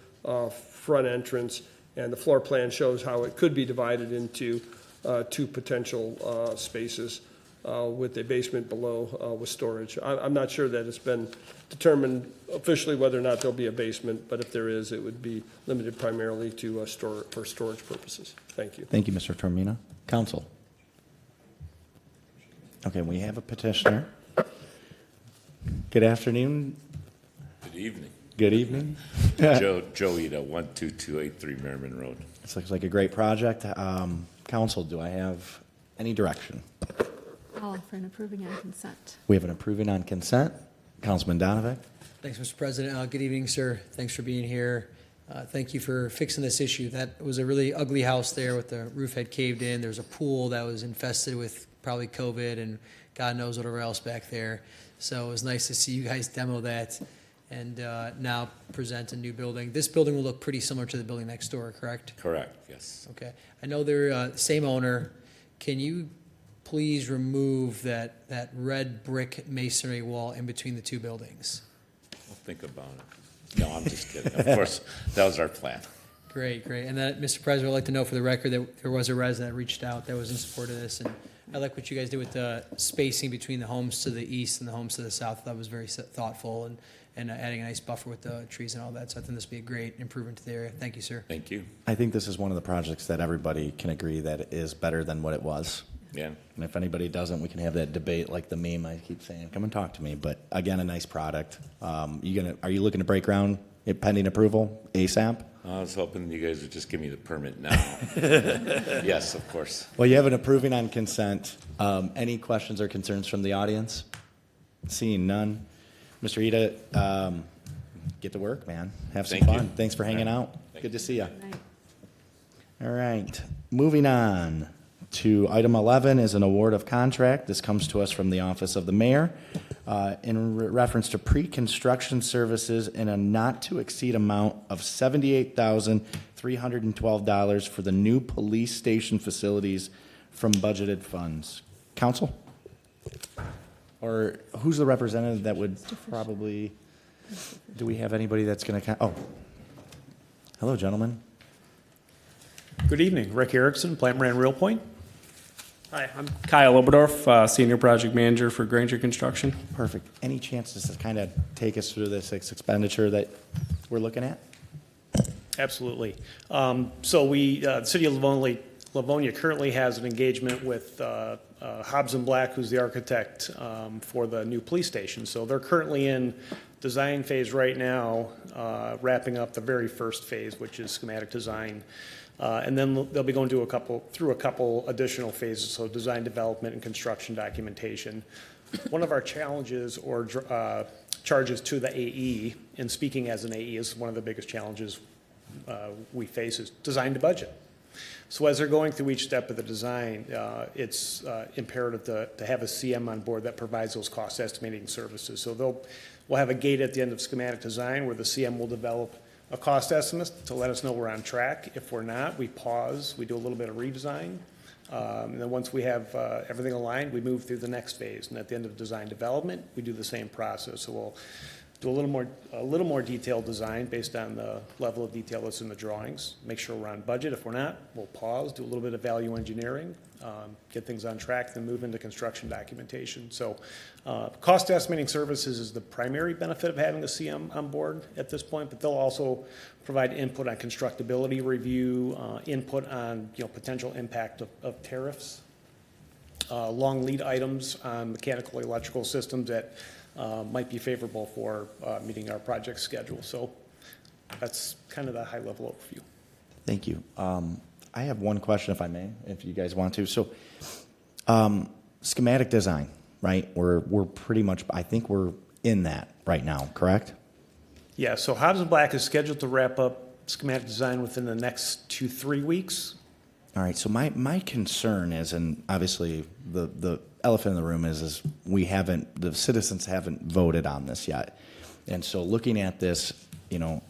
front entrance, and the floor plan shows how it could be divided into 2 potential spaces with a basement below with storage. I'm not sure that it's been determined officially whether or not there'll be a basement, but if there is, it would be limited primarily to for storage purposes. Thank you. Thank you, Mr. Termina. Council. Okay, we have a petitioner. Good afternoon. Good evening. Good evening. Joe Ida, 12283 Merriman Road. This looks like a great project. Council, do I have any direction? I'll offer an approving on consent. We have an approving on consent. Councilman Donovan. Thanks, Mr. President. Good evening, sir. Thanks for being here. Thank you for fixing this issue. That was a really ugly house there with the roof had caved in. There's a pool that was infested with probably COVID and God knows whatever else back there. So it was nice to see you guys demo that and now present a new building. This building will look pretty similar to the building next door, correct? Correct, yes. Okay. I know they're same owner. Can you please remove that red brick masonry wall in between the 2 buildings? I'll think about it. No, I'm just kidding. Of course, that was our plan. Great, great. And that, Mr. President, I'd like to know for the record that there was a resident that reached out that was in support of this. And I like what you guys did with the spacing between the homes to the east and the homes to the south. That was very thoughtful and adding a nice buffer with the trees and all that. So I think this would be a great improvement to the area. Thank you, sir. Thank you. I think this is one of the projects that everybody can agree that it is better than what it was. Yeah. And if anybody doesn't, we can have that debate like the meme I keep saying, come and talk to me. But again, a nice product. Are you looking to break ground pending approval ASAP? I was hoping you guys would just give me the permit now. Yes, of course. Well, you have an approving on consent. Any questions or concerns from the audience? Seeing none. Mr. Ida, get to work, man. Have some Thank fun. you. Thanks for hanging out. Thank Good you. to see you. All right. Moving on to item 11 is an award of contract. This comes to us from the Office of the Mayor in reference to pre-construction services in a not-to-exceed amount of $78,312 for the new police station facilities from budgeted funds. Council? Or who's the representative that would probably, do we have anybody that's going to, oh, hello, gentlemen. Good evening, Rick Erickson, Plant Moran Real Point. Hi, I'm Kyle Oberdorf, Senior Project Manager for Granger Construction. Perfect. Any chance to kind of take us through this expenditure that we're looking at? Absolutely. So the city of Livonia currently has an engagement with Hobbs and Black, who's the architect for the new police station. So they're currently in design phase right now, wrapping up the very first phase, which is schematic design. And then they'll be going through a couple additional phases, so design development and construction documentation. One of our challenges or charges to the AE, and speaking as an AE, is one of the biggest challenges we face is design to budget. So as they're going through each step of the design, it's imperative to have a CM on board that provides those cost estimating services. So we'll have a gate at the end of schematic design where the CM will develop a cost estimate to let us know we're on track. If we're not, we pause, we do a little bit of redesign. And then once we have everything aligned, we move through the next phase. And at the end of design development, we do the same process. So we'll do a little more detailed design based on the level of detail that's in the drawings. Make sure we're on budget. If we're not, we'll pause, do a little bit of value engineering, get things on track, then move into construction documentation. So cost estimating services is the primary benefit of having a CM on board at this point, but they'll also provide input on constructability review, input on potential impact of tariffs, long lead items on mechanical electrical systems that might be favorable for meeting our project schedule. So that's kind of the high-level overview. Thank you. I have one question, if I may, if you guys want to. So schematic design, right? We're pretty much, I think we're in that right now, correct? Yeah, so Hobbs and Black is scheduled to wrap up schematic design within the next 2-3 weeks. All right, so my concern is, and obviously the elephant in the room is the citizens haven't voted on this yet. And so looking at this, to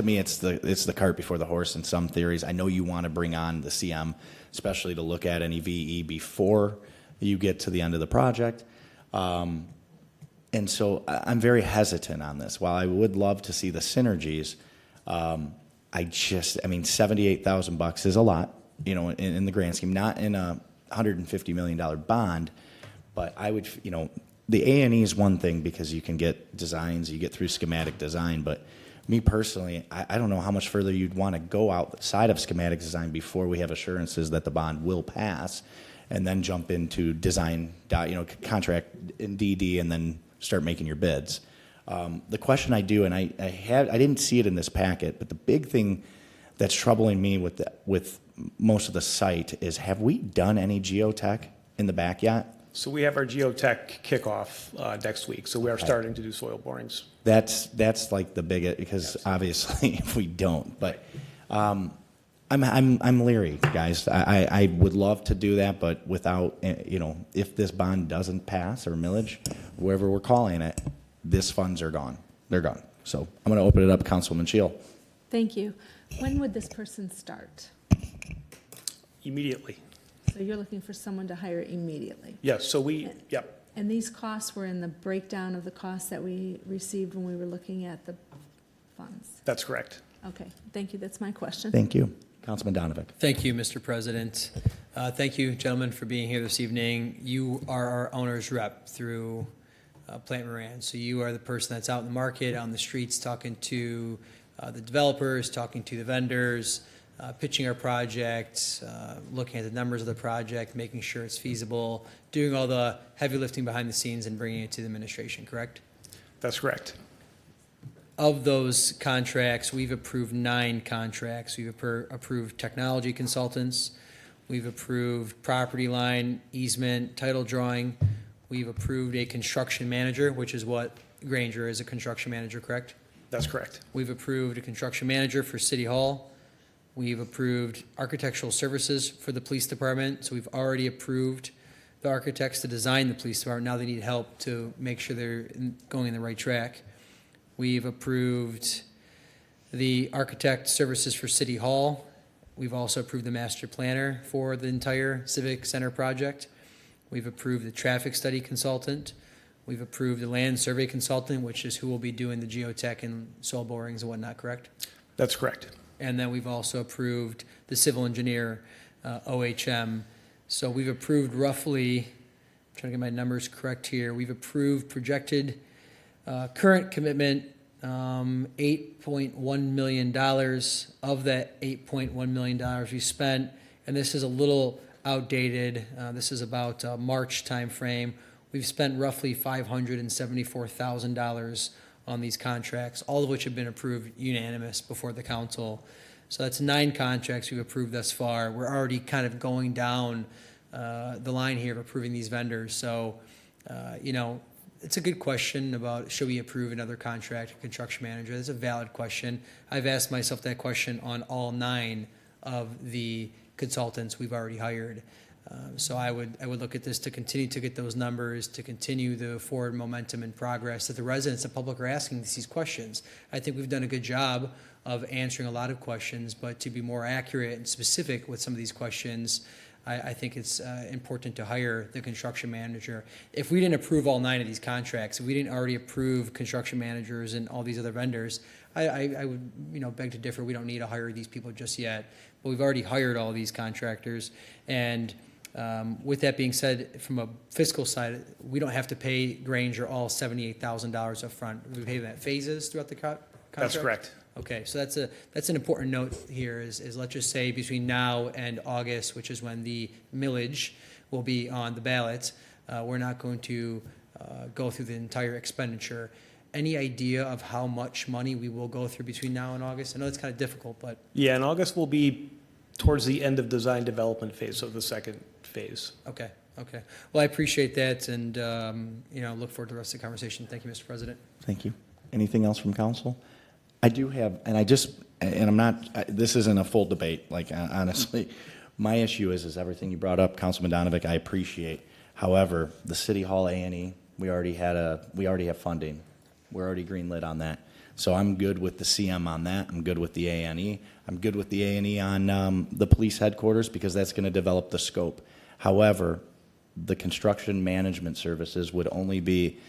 me, it's the cart before the horse in some theories. I know you want to bring on the CM, especially to look at any VE before you get to the end of the project. And so I'm very hesitant on this. While I would love to see the synergies, $78,000 is a lot, in the grand scheme, not in a $150 million bond, but I would, the A&E is one thing because you can get designs, you get through schematic design, but me personally, I don't know how much further you'd want to go outside of schematic design before we have assurances that the bond will pass, and then jump into design, contract in DD, and then start making your bids. The question I do, and I didn't see it in this packet, but the big thing that's troubling me with most of the site is, have we done any geotech in the back yet? So we have our geotech kickoff next week, so we are starting to do soil borings. That's like the biggest, because obviously if we don't, but I'm leery, guys. I would love to do that, but without, if this bond doesn't pass, or millage, wherever we're calling it, these funds are gone. They're gone. So I'm going to open it up, Councilwoman Shield. Thank you. When would this person start? Immediately. So you're looking for someone to hire immediately? Yes, so yep. And these costs were in the breakdown of the costs that we received when we were looking at the funds? That's correct. Okay, thank you. That's my question. Thank you. Councilman Donovan. Thank you, Mr. President. Thank you, gentlemen, for being here this evening. You are our owner's rep through Plant Moran. So you are the person that's out in the market, on the streets, talking to the developers, talking to the vendors, pitching our project, looking at the numbers of the project, making sure it's feasible, doing all the heavy lifting behind the scenes and bringing it to the administration, correct? That's correct. Of those contracts, we've approved 9 contracts. We've approved technology consultants. We've approved property line, easement, title drawing. We've approved a construction manager, which is what Granger is, a construction manager, correct? That's correct. We've approved a construction manager for City Hall. We've approved architectural services for the police department. So we've already approved the architects to design the police department. Now they need help to make sure they're going in the right track. We've approved the architect services for City Hall. We've also approved the master planner for the entire Civic Center project. We've approved the traffic study consultant. We've approved the land survey consultant, which is who will be doing the geotech and soil borings and whatnot, correct? That's correct. And then we've also approved the civil engineer, OHM. So we've approved roughly, I'm trying to get my numbers correct here, we've approved projected current commitment $8.1 million. Of that $8.1 million we spent, and this is a little outdated, this is about March timeframe, we've spent roughly $574,000 on these contracts, all of which have been approved unanimous before the council. So that's 9 contracts we've approved thus far. We're already kind of going down the line here of approving these vendors. So, it's a good question about should we approve another contract, construction manager. That's a valid question. I've asked myself that question on all 9 of the consultants we've already hired. So I would look at this to continue to get those numbers, to continue the forward momentum and progress that the residents and public are asking these questions. I think we've done a good job of answering a lot of questions, but to be more accurate and specific with some of these questions, I think it's important to hire the construction manager. If we didn't approve all 9 of these contracts, if we didn't already approve construction managers and all these other vendors, I would beg to differ. We don't need to hire these people just yet, but we've already hired all these contractors. And with that being said, from a fiscal side, we don't have to pay Granger all $78,000 up front. We pay them at phases throughout the contract? That's correct. Okay, so that's an important note here is let's just say between now and August, which is when the millage will be on the ballot, we're not going to go through the entire expenditure. Any idea of how much money we will go through between now and August? I know it's kind of difficult, but. Yeah, in August will be towards the end of design development phase of the second phase. Okay. Well, I appreciate that and, look forward to the rest of the conversation. Thank you, Mr. President. Thank you. Anything else from council? I do have, this isn't a full debate, honestly. My issue is everything you brought up, Councilman Donovic, I appreciate. However, the City Hall A&E, we already have funding. We're already greenlit on that. So I'm good with the CM on that. I'm good with the A&E. I'm good with the A&E on the police headquarters because that's going to develop the scope. However, the construction management services would only be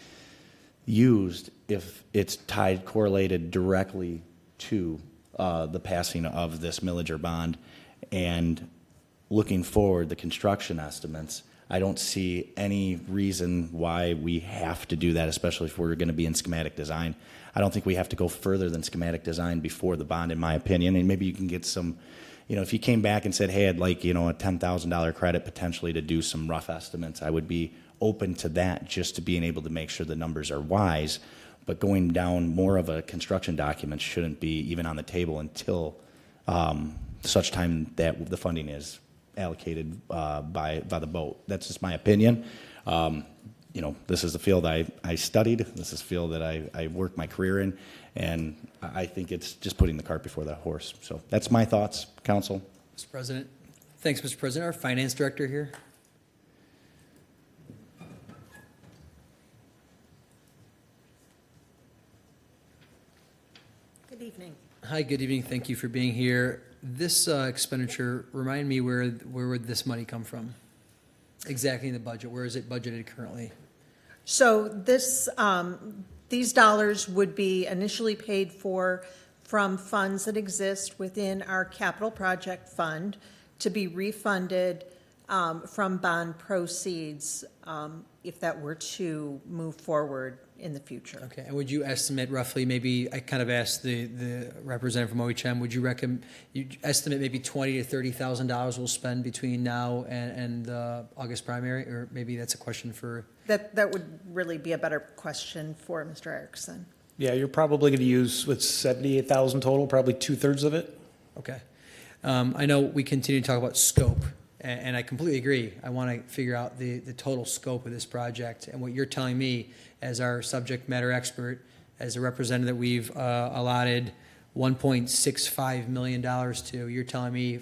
used if it's correlated directly to the passing of this millage or bond. And looking forward, the construction estimates, I don't see any reason why we have to do that, especially if we're going to be in schematic design. I don't think we have to go further than schematic design before the bond, in my opinion. And maybe you can get some, if you came back and said, hey, I'd like, a $10,000 credit potentially to do some rough estimates, I would be open to that just to being able to make sure the numbers are wise. But going down more of a construction document shouldn't be even on the table until such time that the funding is allocated by the vote. That's just my opinion. This is a field I studied. This is a field that I worked my career in, and I think it's just putting the cart before the horse. So that's my thoughts, Council. Mr. President. Thanks, Mr. President. Our Finance Director here. Good evening. Hi, good evening. Thank you for being here. This expenditure, remind me where would this money come from? Exactly in the budget. Where is it budgeted currently? So these dollars would be initially paid for from funds that exist within our capital project fund to be refunded from bond proceeds if that were to move forward in the future. Okay, and would you estimate roughly, maybe, I kind of asked the representative from OHM, would you estimate maybe $20,000 to $30,000 we'll spend between now and the August primary, or maybe that's a question for? That would really be a better question for Mr. Erickson. Yeah, you're probably going to use, $78,000 total, probably 2/3 of it. Okay. I know we continue to talk about scope, and I completely agree. I want to figure out the total scope of this project. And what you're telling me as our subject matter expert, as a representative that we've allotted $1.65 million to, you're telling me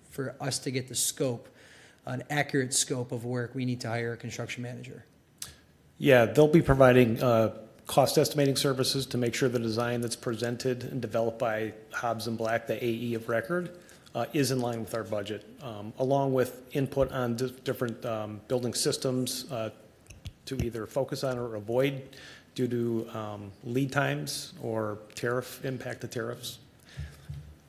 for us to get the scope, an accurate scope of work, we need to hire a construction manager. Yeah, they'll be providing cost estimating services to make sure the design that's presented and developed by Hobbs and Black, the AE of record, is in line with our budget, along with input on different building systems to either focus on or avoid due to lead times or impact of tariffs.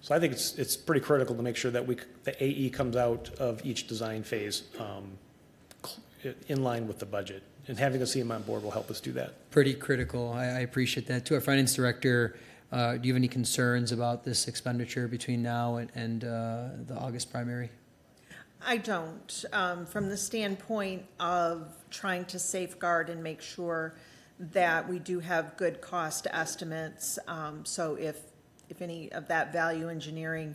So I think it's pretty critical to make sure that the AE comes out of each design phase in line with the budget. And having a CM on board will help us do that. Pretty critical. I appreciate that. To our finance director, do you have any concerns about this expenditure between now and the August primary? I don't. From the standpoint of trying to safeguard and make sure that we do have good cost estimates, so if any of that value engineering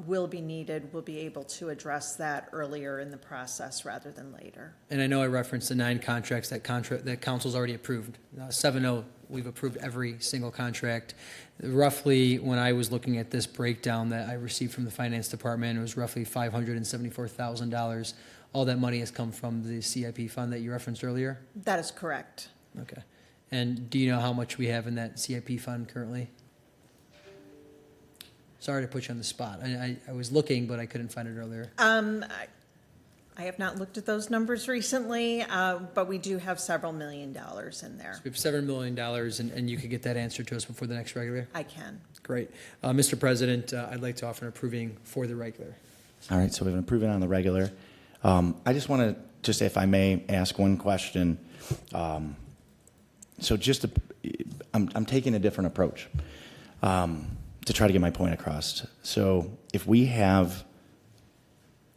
will be needed, we'll be able to address that earlier in the process rather than later. And I know I referenced the 9 contracts that council's already approved. 7-0, we've approved every single contract. Roughly, when I was looking at this breakdown that I received from the finance department, it was roughly $574,000. All that money has come from the CIP fund that you referenced earlier? That is correct. Okay. And do you know how much we have in that CIP fund currently? Sorry to put you on the spot. I was looking, but I couldn't find it earlier. I have not looked at those numbers recently, but we do have several $1 million in there. So we have $7 million, and you could get that answer to us before the next regular? I can. Great. Mr. President, I'd like to offer an approving for the regular. All right, so we have an approving on the regular. I just want to, just if I may, ask one question. So I'm taking a different approach to try to get my point across. So if we have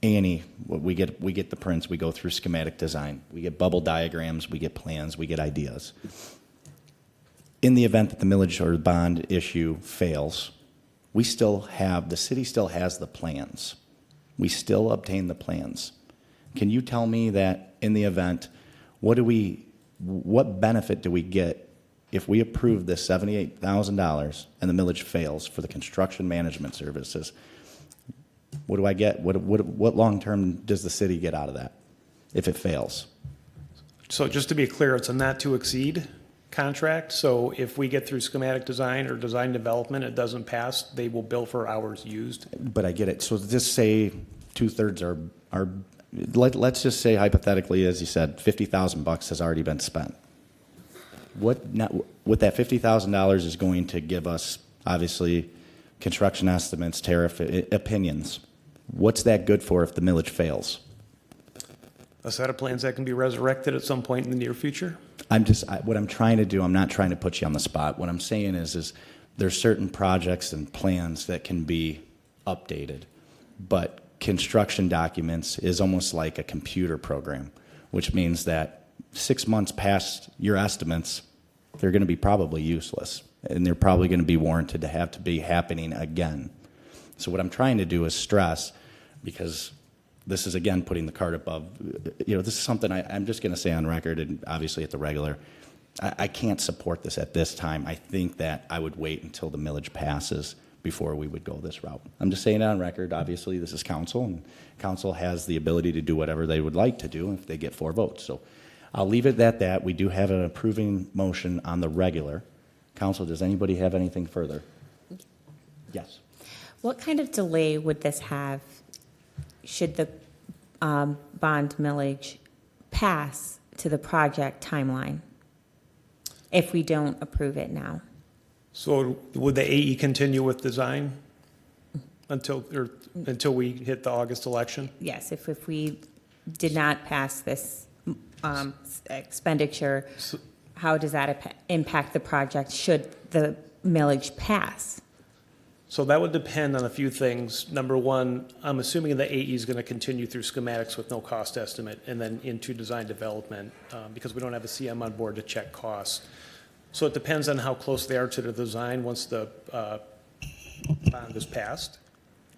A&E, we get the prints, we go through schematic design, we get bubble diagrams, we get plans, we get ideas. In the event that the millage or bond issue fails, the city still has the plans. We still obtain the plans. Can you tell me that in the event, what benefit do we get if we approve this $78,000 and the millage fails for the construction management services? What do I get? What long-term does the city get out of that if it fails? So just to be clear, it's a not to exceed contract. So if we get through schematic design or design development, it doesn't pass, they will bill for hours used. But I get it. So just say 2/3 are let's just say hypothetically, as you said, $50,000 has already been spent. What that $50,000 is going to give us, obviously, construction estimates, tariff opinions. What's that good for if the millage fails? A set of plans that can be resurrected at some point in the near future. What I'm trying to do, I'm not trying to put you on the spot. What I'm saying is there's certain projects and plans that can be updated, but construction documents is almost like a computer program, which means that 6 months past your estimates, they're going to be probably useless, and they're probably going to be warranted to have to be happening again. So what I'm trying to do is stress, because this is, again, putting the cart above, this is something I'm just going to say on record, and obviously at the regular, I can't support this at this time. I think that I would wait until the millage passes before we would go this route. I'm just saying it on record. Obviously, this is council, and council has the ability to do whatever they would like to do if they get 4 votes. So I'll leave it at that. We do have an approving motion on the regular. Council, does anybody have anything further? Yes. What kind of delay would this have should the bond millage pass to the project timeline if we don't approve it now? So would the AE continue with design until we hit the August election? Yes, if we did not pass this expenditure, how does that impact the project should the millage pass? So that would depend on a few things. Number one, I'm assuming the AE is going to continue through schematics with no cost estimate and then into design development because we don't have a CM on board to check costs. So it depends on how close they are to the design once the bond is passed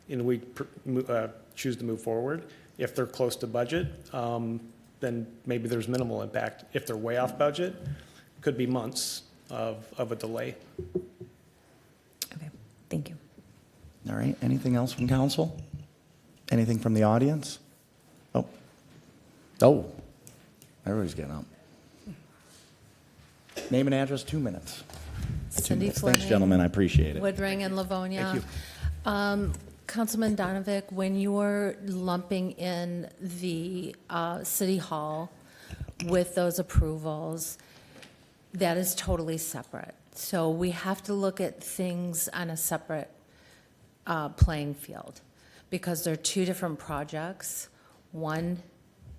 and we choose to move forward. If they're close to budget, then maybe there's minimal impact. If they're way off budget, could be months of a delay. Okay, thank you. All right, anything else from council? Anything from the audience? Oh, everybody's getting up. Name and address, 2 minutes. 2 Cindy minutes. Fleming. Thanks, gentlemen, I appreciate it. Woodring and Livonia. Thank you. Councilman Donovic, when you were lumping in the City Hall with those approvals, that is totally separate. So we have to look at things on a separate playing field because they're 2 different projects. One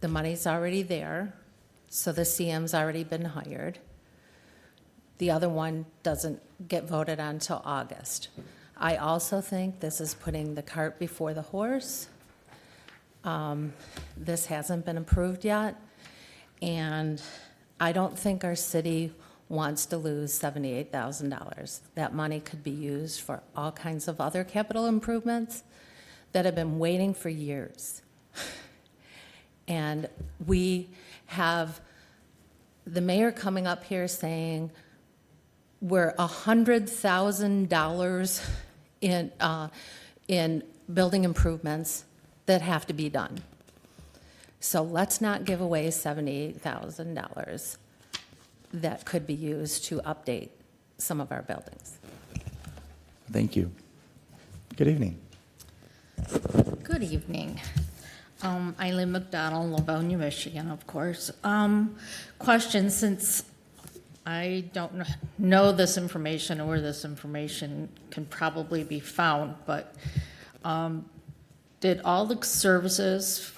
The money's already there, so the CM's already been hired. The other one doesn't get voted on until August. I also think this is putting the cart before the horse. This hasn't been approved yet, and I don't think our city wants to lose $78,000. That money could be used for all kinds of other capital improvements that have been waiting for years. And we have the mayor coming up here saying we're $100,000 in building improvements that have to be done. So let's not give away $78,000 that could be used to update some of our buildings. Thank you. Good evening. Good evening. Eileen McDonald, Livonia, Michigan, of course. Question, since I don't know this information or where this information can probably be found, but did all the services,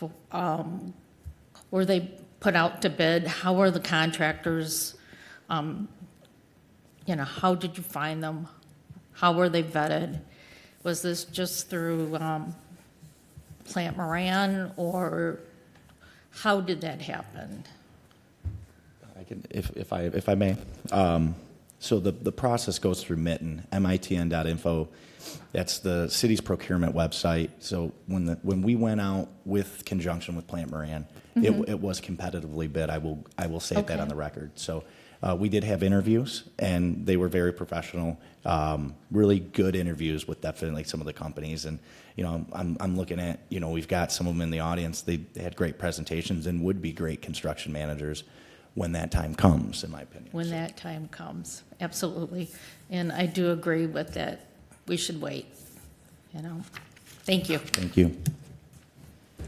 were they put out to bid? How were the contractors, how did you find them? How were they vetted? Was this just through Plant Moran, or how did that happen? I can, if I may. So the process goes through Mitten, mitn.info. That's the city's procurement website. So when we went out with conjunction with Plant Moran, it was competitively bid. I will say that on the record. So we did have interviews, and they were very professional, really good interviews with definitely some of the companies. And I'm looking at, we've got some of them in the audience. They had great presentations and would be great construction managers when that time comes, in my opinion. When that time comes, absolutely. And I do agree with that. We should wait, Thank you. Thank you.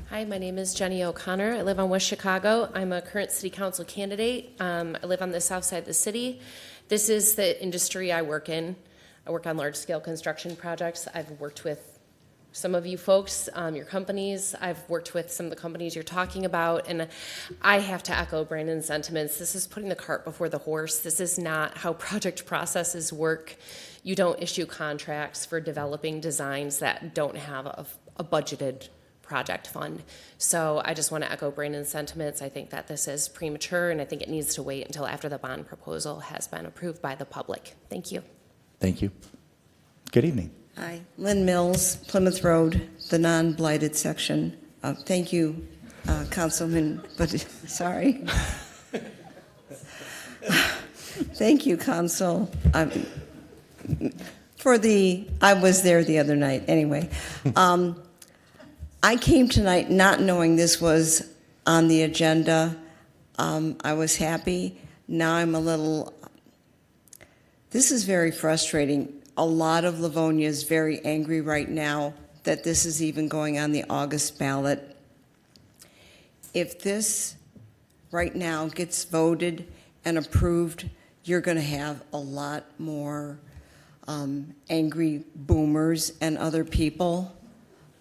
Hi, my name is Jenny O'Connor. I live on West Chicago. I'm a current city council candidate. I live on the south side of the city. This is the industry I work in. I work on large-scale construction projects. I've worked with some of you folks, your companies. I've worked with some of the companies you're talking about, and I have to echo Brandon's sentiments. This is putting the cart before the horse. This is not how project processes work. You don't issue contracts for developing designs that don't have a budgeted project fund. So I just want to echo Brandon's sentiments. I think that this is premature, and I think it needs to wait until after the bond proposal has been approved by the public. Thank you. Thank you. Good evening. Hi, Lynn Mills, Plymouth Road, the non-blighted section. Thank you, Councilman, but sorry. Thank you, Council. I was there the other night, anyway. I came tonight not knowing this was on the agenda. I was happy. Now I'm a little, this is very frustrating. A lot of Livonia is very angry right now that this is even going on the August ballot. If this right now gets voted and approved, you're going to have a lot more angry boomers and other people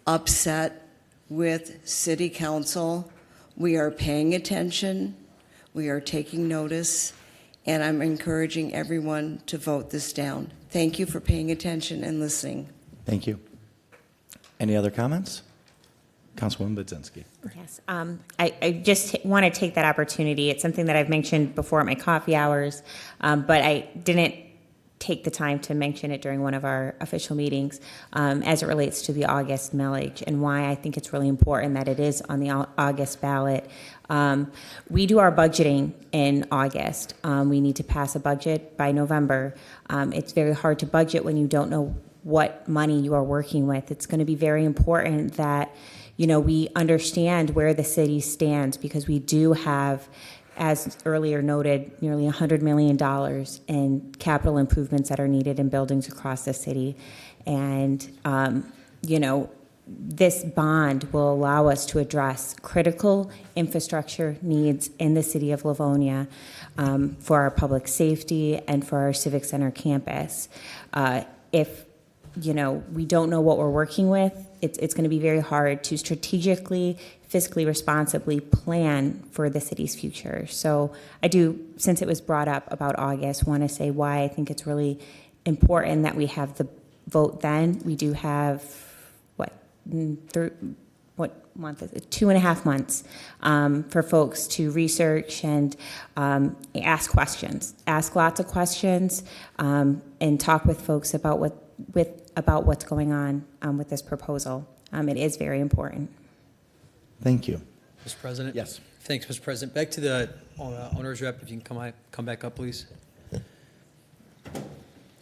upset with city council. We are paying attention, we are taking notice, and I'm encouraging everyone to vote this down. Thank you for paying attention and listening. Thank you. Any other comments? Councilwoman Budzinski. Yes, I just want to take that opportunity. It's something that I've mentioned before at my coffee hours, but I didn't take the time to mention it during one of our official meetings as it relates to the August millage and why I think it's really important that it is on the August ballot. We do our budgeting in August. We need to pass a budget by November. It's very hard to budget when you don't know what money you are working with. It's going to be very important that we understand where the city stands, because we do have, as earlier noted, nearly $100 million in capital improvements that are needed in buildings across the city. And, this bond will allow us to address critical infrastructure needs in the city of Livonia for our public safety and for our Civic Center campus. If we don't know what we're working with, it's going to be very hard to strategically fiscally responsibly plan for the city's future. So I do, since it was brought up about August, want to say why I think it's really important that we have the vote then. We do have, what month is it? 2.5 months for folks to research and ask questions, ask lots of questions, and talk with folks about what's going on with this proposal. It is very important. Thank you. Mr. President? Yes. Thanks, Mr. President. Back to the owner's rep, if you can come back up, please.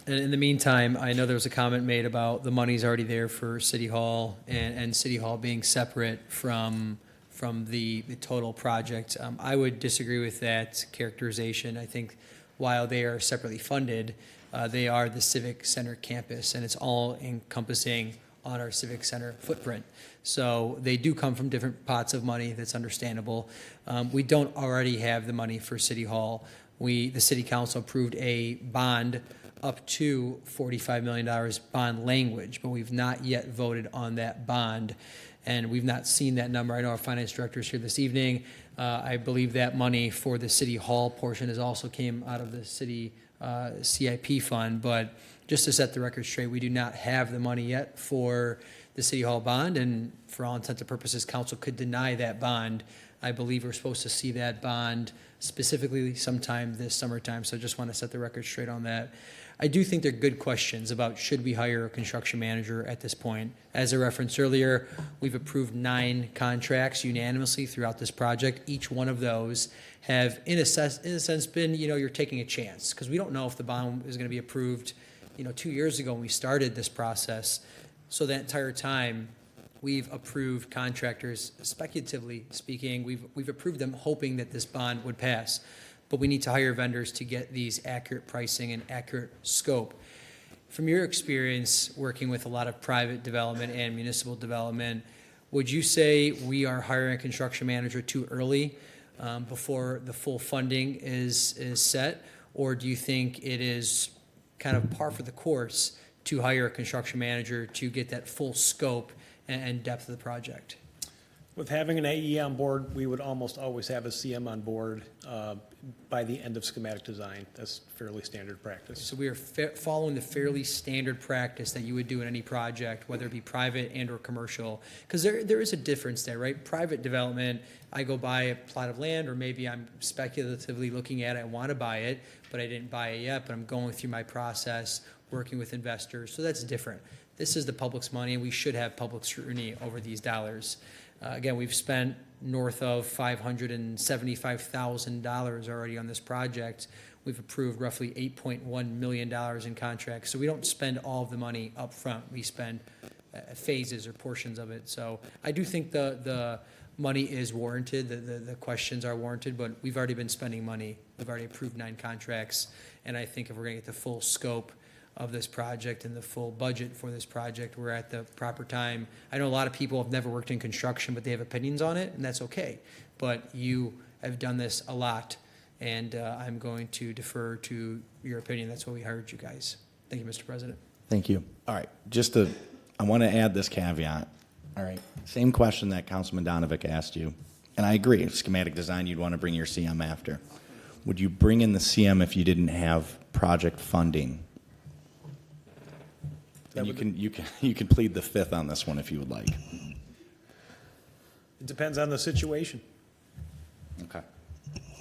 And in the meantime, I know there was a comment made about the money's already there for City Hall and City Hall being separate from the total project. I would disagree with that characterization. I think while they are separately funded, they are the Civic Center campus, and it's all encompassing on our Civic Center footprint. So they do come from different pots of money. That's understandable. We don't already have the money for City Hall. The City Council approved a bond up to $45 million bond language, but we've not yet voted on that bond, and we've not seen that number. I know our finance director is here this evening. I believe that money for the City Hall portion is also came out of the city CIP fund, but just to set the record straight, we do not have the money yet for the City Hall bond, and for all intents and purposes, council could deny that bond. I believe we're supposed to see that bond specifically sometime this summertime, so just want to set the record straight on that. I do think they're good questions about should we hire a construction manager at this point. As I referenced earlier, we've approved 9 contracts unanimously throughout this project. Each one of those have, in a sense, been, you're taking a chance, because we don't know if the bond is going to be approved, 2 years ago when we started this process. So that entire time, we've approved contractors, speculatively speaking, we've approved them hoping that this bond would pass. But we need to hire vendors to get these accurate pricing and accurate scope. From your experience working with a lot of private development and municipal development, would you say we are hiring a construction manager too early before the full funding is set? Or do you think it is kind of par for the course to hire a construction manager to get that full scope and depth of the project? With having an AE on board, we would almost always have a CM on board by the end of schematic design. That's fairly standard practice. So we are following the fairly standard practice that you would do in any project, whether it be private and or commercial, because there is a difference there, right? Private development, I go buy a plot of land, or maybe I'm speculatively looking at it, I want to buy it, but I didn't buy it yet, but I'm going through my process, working with investors, so that's different. This is the public's money, and we should have public scrutiny over these dollars. Again, we've spent north of $575,000 already on this project. We've approved roughly $8.1 million in contracts. So we don't spend all of the money up front. We spend phases or portions of it. So I do think the money is warranted, the questions are warranted, but we've already been spending money. We've already approved 9 contracts. And I think if we're going to get the full scope of this project and the full budget for this project, we're at the proper time. I know a lot of people have never worked in construction, but they have opinions on it, and that's okay. But you have done this a lot, and I'm going to defer to your opinion. That's why we hired you guys. Thank you, Mr. President. Thank you. All right, I want to add this caveat. All right, same question that Councilman Donovic asked you, and I agree, schematic design, you'd want to bring your CM after. Would you bring in the CM if you didn't have project funding? And you can plead the fifth on this one if you would like. It depends on the situation. Okay.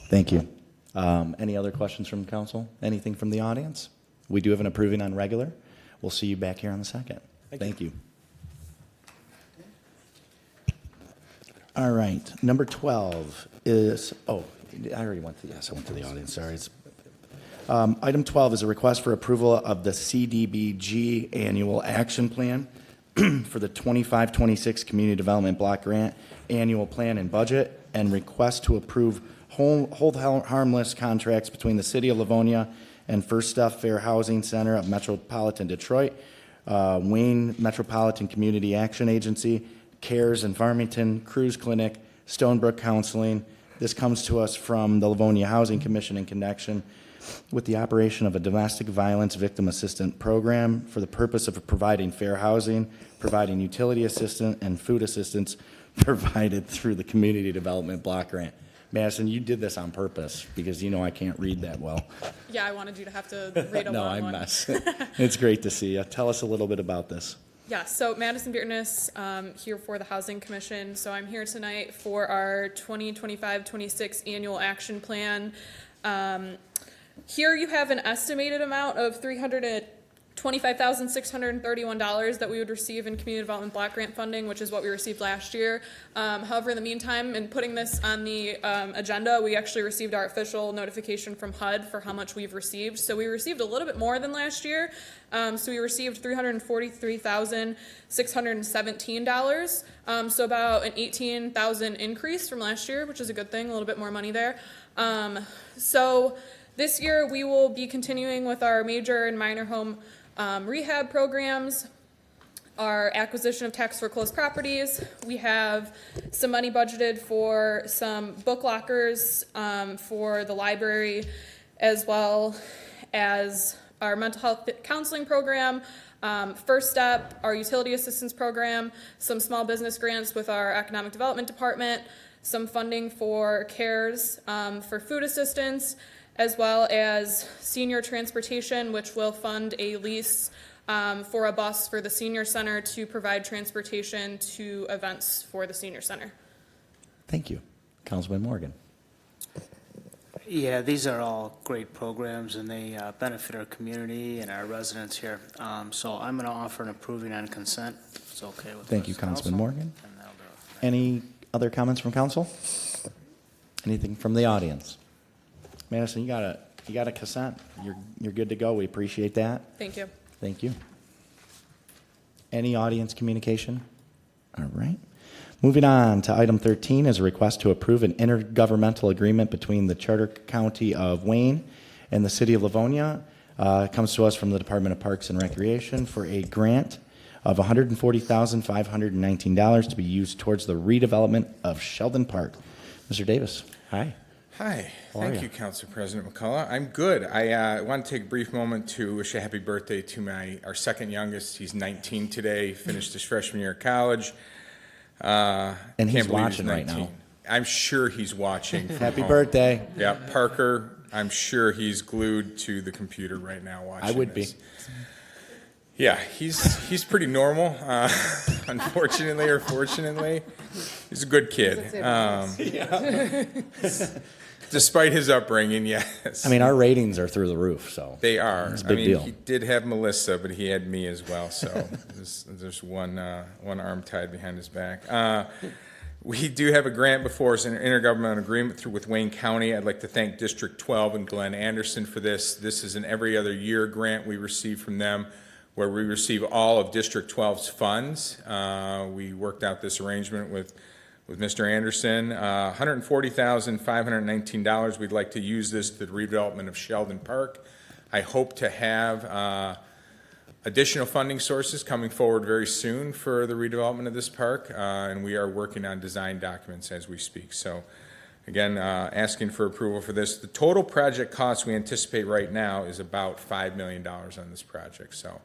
Thank you. Any other questions from council? Anything from the audience? We do have an approving on regular. We'll see you back here on the second. Thank you. All right. Number 12 is, I already went to, I went to the audience. Sorry. Item 12 is a request for approval of the CDBG Annual Action Plan for the 25-26 Community Development Block Grant Annual Plan and Budget, and request to approve hold harmless contracts between the City of Livonia and First Stuff Fair Housing Center of Metropolitan Detroit, Wayne Metropolitan Community Action Agency, CARES in Farmington, Cruise Clinic, Stonebrook Counseling. This comes to us from the Livonia Housing Commission in connection with the operation of a domestic violence victim assistance program for the purpose of providing fair housing, providing utility assistance and food assistance provided through the Community Development Block Grant. Madison, you did this on purpose because you know I can't read that well. Yeah, I wanted you to have to read a No, long I one. mess. It's great to see you. Tell us a little bit about this. Yeah, so Madison Biertness, here for the Housing Commission. So I'm here tonight for our 2025-26 annual action plan. Here you have an estimated amount of $325,631 that we would receive in Community Development Block Grant funding, which is what we received last year. However, in the meantime, in putting this on the agenda, we actually received our official notification from HUD for how much we've received. So we received a little bit more than last year. So we received $343,617. So about an $18,000 increase from last year, which is a good thing, a little bit more money there. So this year we will be continuing with our major and minor home rehab programs, our acquisition of tax foreclosed properties. We have some money budgeted for some book lockers for the library, as well as our mental health counseling program, First Step, our utility assistance program, some small business grants with our economic development department, some funding for CARES for food assistance, as well as senior transportation, which will fund a lease for a bus for the senior center to provide transportation to events for the senior center. Thank you. Councilman Morgan. Yeah, these are all great programs, and they benefit our community and our residents here. So I'm going to offer an approving on consent. It's okay with Thank you, Councilman Morgan. Any other comments from council? Anything from the audience? Madison, you got a consent. You're good to go. We appreciate that. Thank you. Thank you. Any audience communication? All right. Moving on to item 13 is a request to approve an intergovernmental agreement between the Charter County of Wayne and the City of Livonia. It comes to us from the Department of Parks and Recreation for a grant of $140,519 to be used towards the redevelopment of Sheldon Park. Mr. Davis, hi. Hi. How are Thank ya? you, Council President McCullough. I'm good. I want to take a brief moment to wish a happy birthday to our second youngest. He's 19 today, finished his freshman year of college. And he's Can't believe watching right 19. now. I'm sure he's watching. From Happy home. birthday. Yeah, Parker, I'm sure he's glued to the computer right now watching I would this. be. Yeah, he's pretty normal, unfortunately or fortunately. He's a good kid. Despite his upbringing, yes. I mean, our ratings are through the roof, so. They are. It's a big deal. He did have Melissa, but he had me as well, so there's one arm tied behind his back. We do have a grant before us, an intergovernmental agreement with Wayne County. I'd like to thank District 12 and Glenn Anderson for this. This is an every other year grant we receive from them, where we receive all of District 12's funds. We worked out this arrangement with Mr. Anderson. $140,519. We'd like to use this to the redevelopment of Sheldon Park. I hope to have additional funding sources coming forward very soon for the redevelopment of this park, and we are working on design documents as we speak. So again, asking for approval for this. The total project cost we anticipate right now is about $5 million on this project. So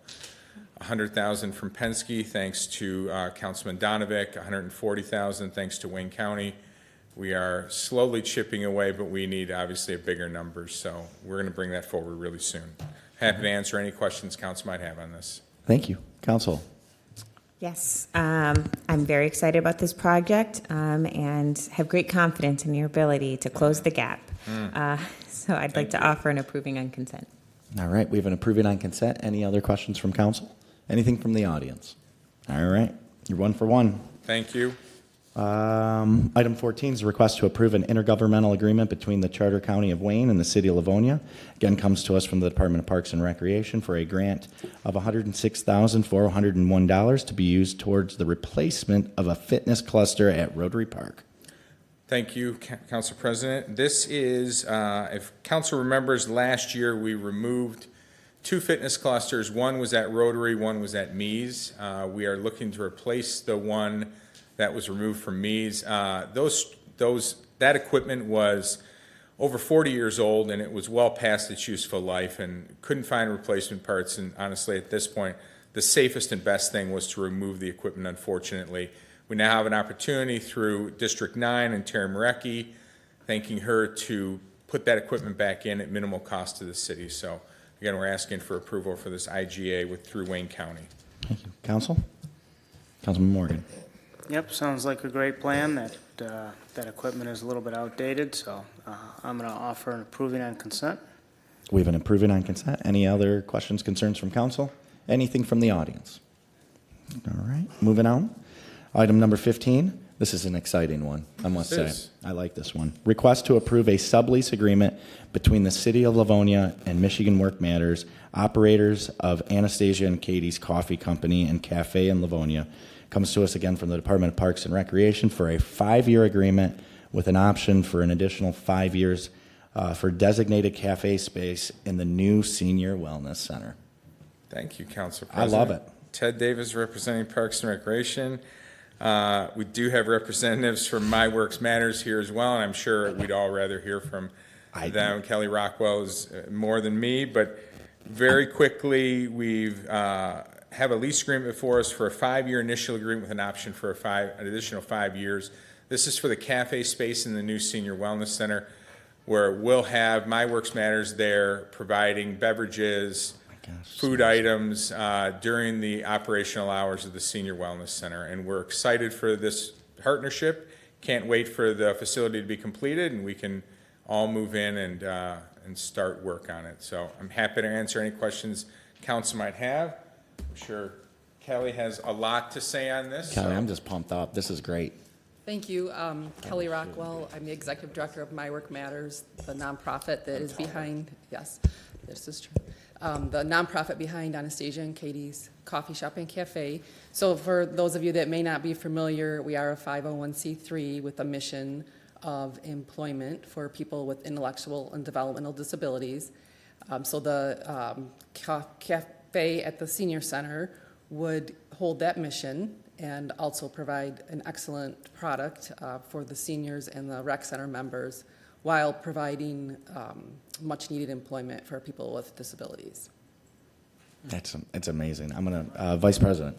$100,000 from Penske, thanks to Councilman Donovic, $140,000 thanks to Wayne County. We are slowly chipping away, but we need obviously a bigger number, so we're going to bring that forward really soon. Happy to answer any questions council might have on this. Thank you. Council. Yes, I'm very excited about this project and have great confidence in your ability to close the gap. So I'd like to offer an approving on consent. All right, we have an approving on consent. Any other questions from council? Anything from the audience? All right, you're one for one. Thank you. Item 14 is a request to approve an intergovernmental agreement between the Charter County of Wayne and the City of Livonia. Again, comes to us from the Department of Parks and Recreation for a grant of $106,401 to be used towards the replacement of a fitness cluster at Rotary Park. Thank you, Council President. This is, if Council remembers, last year we removed 2 fitness clusters. One was at Rotary, one was at Mies. We are looking to replace the one that was removed from Mies. That equipment was over 40 years old, and it was well past its useful life, and couldn't find replacement parts. And honestly, at this point, the safest and best thing was to remove the equipment, unfortunately. We now have an opportunity through District 9 and Terry Marecki, thanking her to put that equipment back in at minimal cost to the city. So again, we're asking for approval for this IGA through Wayne County. Thank you. Council? Councilman Morgan. Yep, sounds like a great plan. That equipment is a little bit outdated, so I'm going to offer an approving on consent. We have an approving on consent. Any other questions, concerns from council? Anything from the audience? All right, moving on. Item number 15. This is an exciting one, I must say. This is. I like this one. Request to approve a sublease agreement between the City of Livonia and Michigan Work Matters, operators of Anastasia and Katie's Coffee Company and Cafe in Livonia. Comes to us again from the Department of Parks and Recreation for a 5-year agreement with an option for an additional 5 years for designated cafe space in the new Senior Wellness Center. Thank you, Council I President. love it. Ted Davis representing Parks and Recreation. We do have representatives from My Works Matters here as well, and I'm sure we'd all rather hear from them. Kelly Rockwell is more than me, but very quickly, we've have a lease agreement before us for a 5-year initial agreement with an option for an additional 5 years. This is for the cafe space in the new Senior Wellness Center, where we'll have My Works Matters there providing beverages, food items during the operational hours of the Senior Wellness Center. And we're excited for this partnership. Can't wait for the facility to be completed and we can all move in and start work on it. So I'm happy to answer any questions council might have. I'm sure Kelly has a lot to say on this. Kelly, I'm just pumped up. This is great. Thank you. Kelly Rockwell. I'm the executive director of My Work Matters, the nonprofit that is behind, yes, this is true, the nonprofit behind Anastasia and Katie's Coffee Shop and Cafe. So for those of you that may not be familiar, we are a 501c3 with a mission of employment for people with intellectual and developmental disabilities. So the cafe at the senior center would hold that mission and also provide an excellent product for the seniors and the rec center members while providing much needed employment for people with disabilities. It's amazing. I'm going to, Vice President.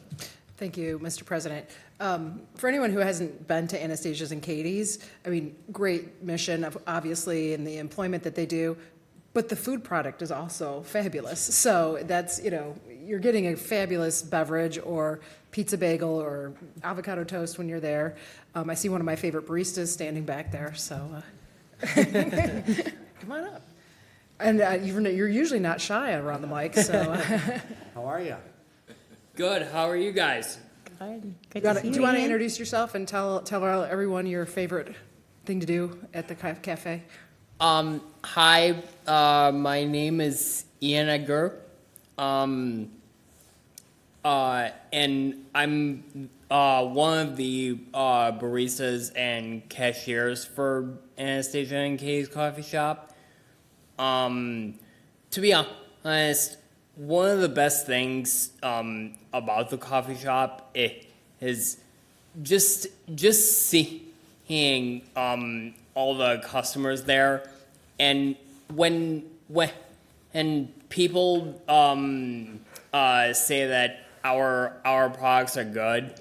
Thank you, Mr. President. For anyone who hasn't been to Anastasia's and Katie's, I mean, great mission, obviously, in the employment that they do, but the food product is also fabulous. So that's, you're getting a fabulous beverage or pizza bagel or avocado toast when you're there. I see one of my favorite baristas standing back there, so come on up. And you're usually not shy around the mic, so. How are you? Good. How are you guys? Do you want to introduce yourself and tell everyone your favorite thing to do at the cafe? Hi. My name is Ian Edgar. And I'm one of the baristas and cashiers for Anastasia and Katie's Coffee Shop. To be honest, one of the best things about the coffee shop is just seeing all the customers there, and when people say that our products are good,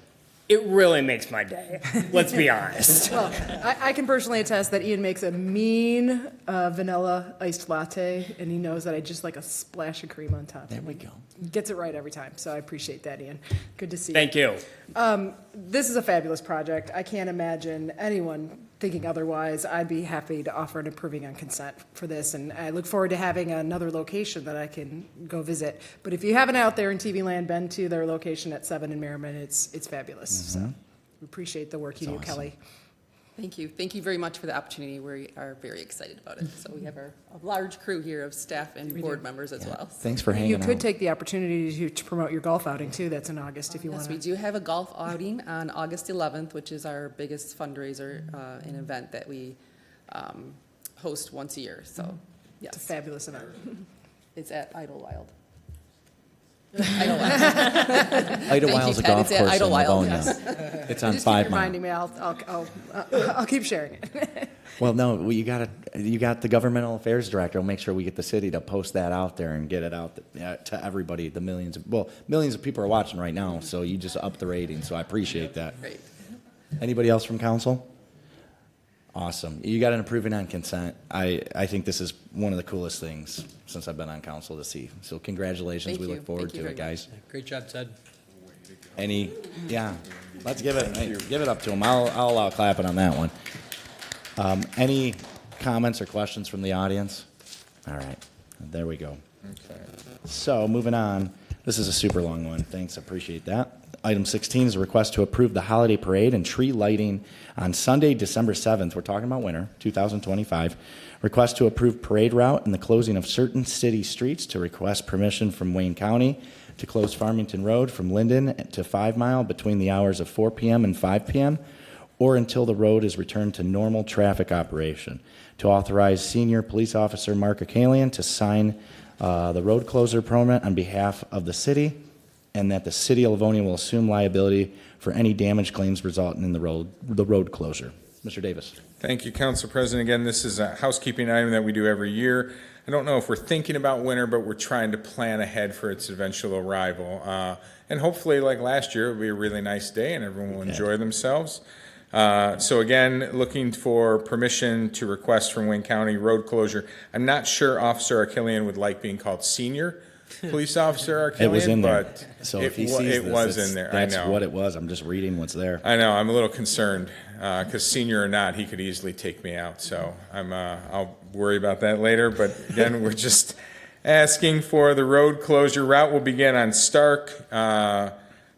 it really makes my day. Let's be honest. Well, I can personally attest that Ian makes a mean vanilla iced latte, and he knows that I just like a splash of cream on top. There we go. Gets it right every time, so I appreciate that, Ian. Good to see you. Thank you. This is a fabulous project. I can't imagine anyone thinking otherwise. I'd be happy to offer an approving on consent for this, and I look forward to having another location that I can go visit. But if you haven't out there in TV land been to their location at 7 in Merriman, it's fabulous. So we appreciate the work you do, Kelly. Thank you. Thank you very much for the opportunity. We are very excited about it. So we have a large crew here of staff and board members as well. Thanks for hanging You out. could take the opportunity to promote your golf outing too. That's in August if you want Yes, to. we do have a golf outing on August 11th, which is our biggest fundraiser, an event that we host once a year. So, yes. It's a fabulous event. It's at Idlewild. Idlewild's a golf course in Livonia. Yes. It's on Just 5 keep Mile. reminding me. I'll keep sharing it. Well, no, you got the governmental affairs director. We'll make sure we get the city to post that out there and get it out to everybody. The millions of people are watching right now, so you just up the rating. So I appreciate that. Great. Anybody else from council? Awesome. You got an approving on consent. I think this is one of the coolest things since I've been on council to see. So congratulations. Thank We you. look forward Thank you to it, very guys. Great job, Ted. Let's give it up to him. I'll allow clapping on that one. Any comments or questions from the audience? All right, there we go. Okay. So moving on, this is a super long one. Thanks, appreciate that. Item 16 is a request to approve the holiday parade and tree lighting on Sunday, December 7th. We're talking about winter, 2025. Request to approve parade route and the closing of certain city streets to request permission from Wayne County to close Farmington Road from Linden to 5 Mile between the hours of 4 p.m. and 5 p.m. or until the road is returned to normal traffic operation. To authorize Senior Police Officer Mark Akalian to sign the road closure permit on behalf of the city, and that the city of Livonia will assume liability for any damage claims resulting in the road closure. Mr. Davis. Thank you, Council President. Again, this is a housekeeping item that we do every year. I don't know if we're thinking about winter, but we're trying to plan ahead for its eventual arrival. And hopefully, like last year, it'll be a really nice day and everyone will enjoy themselves. So again, looking for permission to request from Wayne County road closure. I'm not sure Officer Akalian would like being called Senior Police Officer Akalian. It was in there. But So if he sees this, it was in there. That's I know. what it was. I'm just reading what's there. I know. I'm a little concerned because senior or not, he could easily take me out. So I'll worry about that later. But again, we're just asking for the road closure. Route will begin on Stark,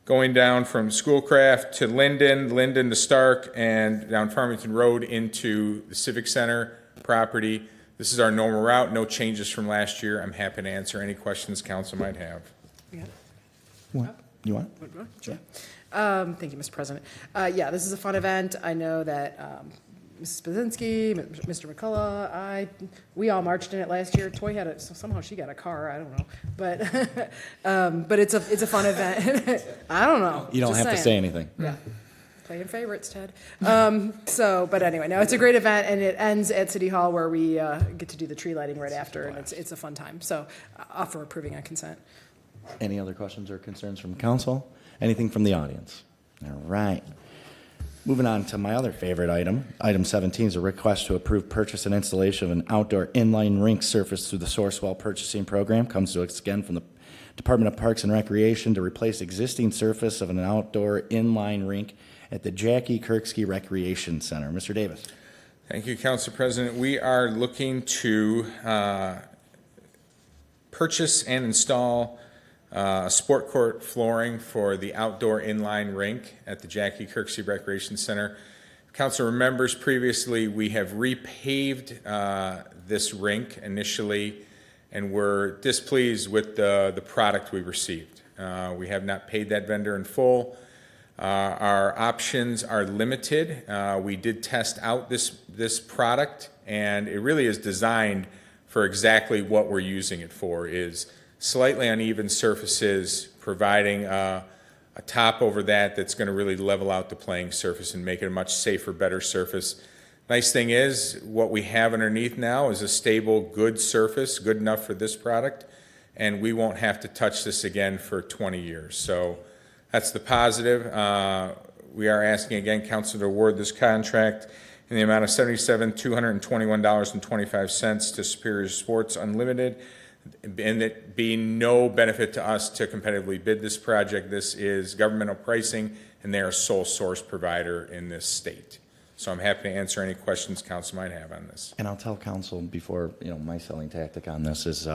going down from Schoolcraft to Linden to Stark, and down Farmington Road into the Civic Center property. This is our normal route. No changes from last year. I'm happy to answer any questions council might have. Yeah. What? You want? Sure. Thank you, Mr. President. Yeah, this is a fun event. I know that Mrs. Spazinski, Mr. McCullough, we all marched in it last year. Toy had somehow she got a car. I don't know, but it's a fun event. I don't know. You don't Just have to say saying. anything. Yeah. Playing favorites, Ted. But anyway, no, it's a great event, and it ends at City Hall where we get to do the tree lighting right after, and it's a fun time. So, offer approving on consent. Any other questions or concerns from council? Anything from the audience? All right. Moving on to my other favorite item. Item 17 is a request to approve purchase and installation of an outdoor inline rink surface through the Sourcewell purchasing program. Comes to us again from the Department of Parks and Recreation to replace existing surface of an outdoor inline rink at the Jackie Kirksky Recreation Center. Mr. Davis. Thank you, Council President. We are looking to purchase and install sport court flooring for the outdoor inline rink at the Jackie Kirksey Recreation Center. Council remembers previously we have repaved this rink initially, and we're displeased with the product we received. We have not paid that vendor in full. Our options are limited. We did test out this product, and it really is designed for exactly what we're using it for, is slightly uneven surfaces, providing a top over that's going to really level out the playing surface and make it a much safer, better surface. Nice thing is, what we have underneath now is a stable, good surface, good enough for this product, and we won't have to touch this again for 20 years. So that's the positive. We are asking again, council to award this contract in the amount of $77,221.25 to Superior Sports Unlimited, and it being no benefit to us to competitively bid this project. This is governmental pricing, and they are a sole source provider in this state. So I'm happy to answer any questions council might have on this. And I'll tell council before, my selling tactic on this is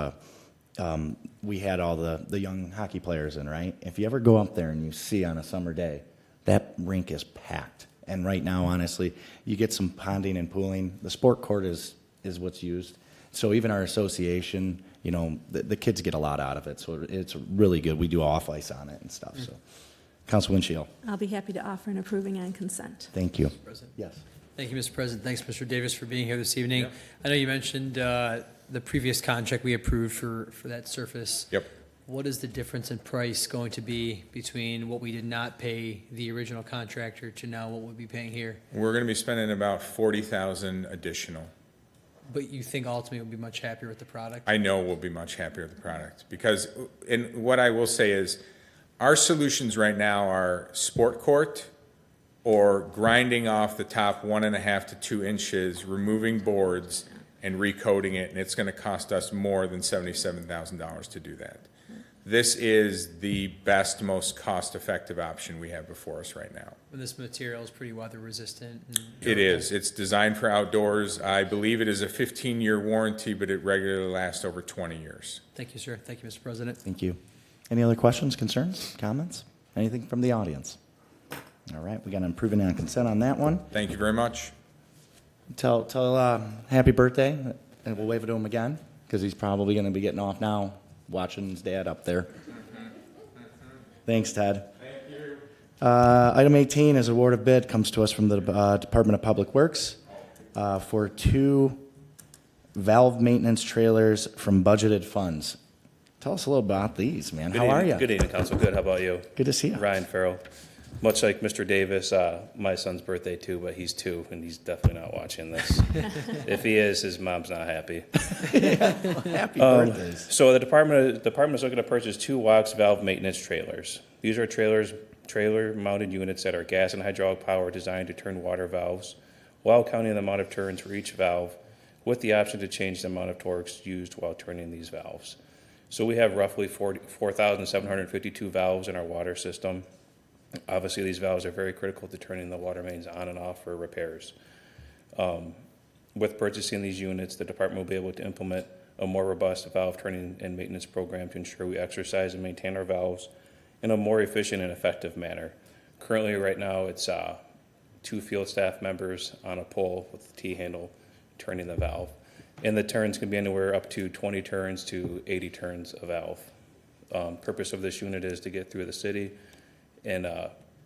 we had all the young hockey players in, right? If you ever go up there and you see on a summer day, that rink is packed. And right now, honestly, you get some ponding and pooling. The sport court is what's used. So even our association, the kids get a lot out of it. So it's really good. We do off ice on it and stuff. So, Council Winchell. I'll be happy to offer an approving on consent. Thank you. Yes. Thank you, Mr. President. Thanks, Mr. Davis, for being here this evening. I know you mentioned the previous contract we approved for that surface. Yep. What is the difference in price going to be between what we did not pay the original contractor to now what we'll be paying here? We're going to be spending about $40,000 additional. But you think ultimately we'll be much happier with the product? I know we'll be much happier with the product because, and what I will say is, our solutions right now are sport court or grinding off the top 1.5 to 2 inches, removing boards and recoating it, and it's going to cost us more than $77,000 to do that. This is the best, most cost-effective option we have before us right now. And this material is pretty weather resistant. It is. It's designed for outdoors. I believe it is a 15-year warranty, but it regularly lasts over 20 years. Thank you, sir. Thank you, Mr. President. Thank you. Any other questions, concerns, comments? Anything from the audience? All right, we got an approving on consent on that one. Thank you very much. Tell happy birthday, and we'll wave it to him again, because he's probably going to be getting off now, watching his dad up there. Thanks, Ted. Thank you. Item 18 is award of bid, comes to us from the Department of Public Works for 2 valve maintenance trailers from budgeted funds. Tell us a little about these, man. How are you? Good evening, Council. Good. How about you? Good to see you. Ryan Farrell. Much like Mr. Davis, my son's birthday too, but he's 2, and he's definitely not watching this. If he is, his mom's not happy. Happy birthdays. So the department is looking to purchase 2 Wax valve maintenance trailers. These are trailer-mounted units that are gas and hydraulic power designed to turn water valves while counting the amount of turns for each valve, with the option to change the amount of torques used while turning these valves. So we have roughly 4,752 valves in our water system. Obviously, these valves are very critical to turning the water mains on and off for repairs. With purchasing these units, the department will be able to implement a more robust valve turning and maintenance program to ensure we exercise and maintain our valves in a more efficient and effective manner. Currently, right now, it's 2 field staff members on a pole with the T-handle turning the valve. And the turns can be anywhere up to 20 turns to 80 turns a valve. Purpose of this unit is to get through the city in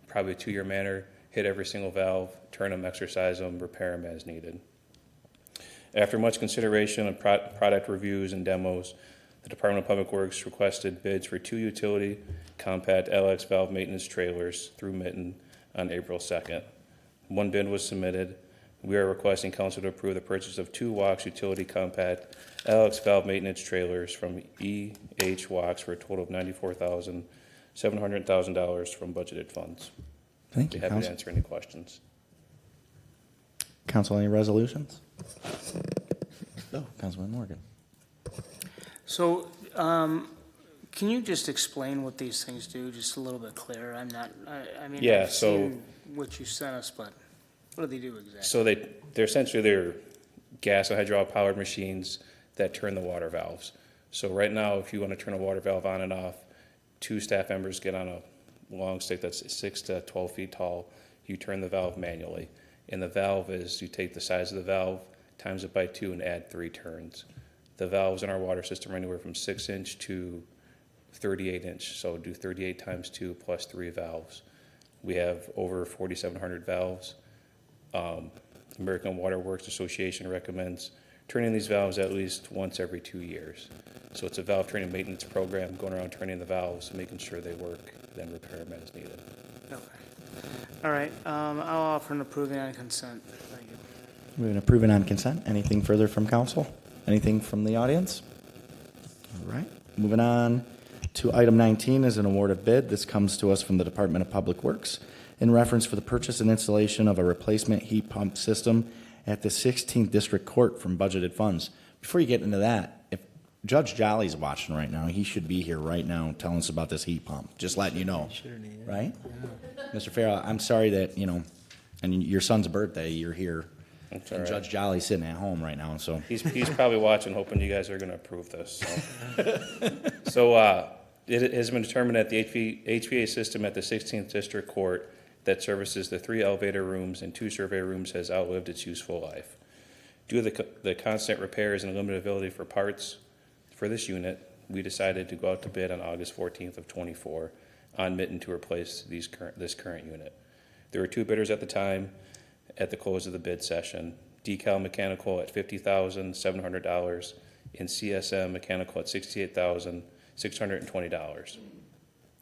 probably a 2-year manner, hit every single valve, turn them, exercise them, repair them as needed. After much consideration and product reviews and demos, the Department of Public Works requested bids for 2 utility compact LX valve maintenance trailers through Mitten on April 2nd. 1 bid was submitted. We are requesting council to approve the purchase of 2 Wax utility compact LX valve maintenance trailers from EH Wax for a total of $94,700,000 from budgeted funds. Thank you, Be happy Council. to answer any questions. Council, any resolutions? No, Councilman Morgan. So, can you just explain what these things do, just a little bit clearer? I mean, Yeah, I've so- seen what you sent us, but what do they do exactly? So they're essentially gas and hydraulic powered machines that turn the water valves. So right now, if you want to turn a water valve on and off, 2 staff members get on a long stick that's 6 to 12 feet tall. You turn the valve manually. And the valve is, you take the size of the valve, times it by 2, and add 3 turns. The valves in our water system are anywhere from 6-inch to 38-inch. So do 38 times 2 plus 3 valves. We have over 4,700 valves. American Water Works Association recommends turning these valves at least once every 2 years. So it's a valve training maintenance program, going around turning the valves, making sure they work, then repair them as needed. Okay. All right, I'll offer an approving on consent. Thank you. We've been approving on consent. Anything further from council? Anything from the audience? All right, moving on to item 19 is an award of bid. This comes to us from the Department of Public Works in reference for the purchase and installation of a replacement heat pump system at the 16th District Court from budgeted funds. Before you get into that, if Judge Jolly's watching right now, he should be here right now telling us about this heat pump, just letting you know. Right? Mr. Farrell, I'm sorry that, and your son's birthday, you're here. That's And all right. Judge Jolly's sitting at home right now, so. He's probably watching, hoping you guys are going to approve this. So, it has been determined that the HVA system at the 16th District Court that services the 3 elevator rooms and 2 survey rooms has outlived its useful life. Due to the constant repairs and limited availability for parts for this unit, we decided to go out to bid on August 14th of '24 on Mitten to replace this current unit. There were 2 bidders at the time at the close of the bid session. Decal Mechanical at $50,700 and CSM Mechanical at $68,620.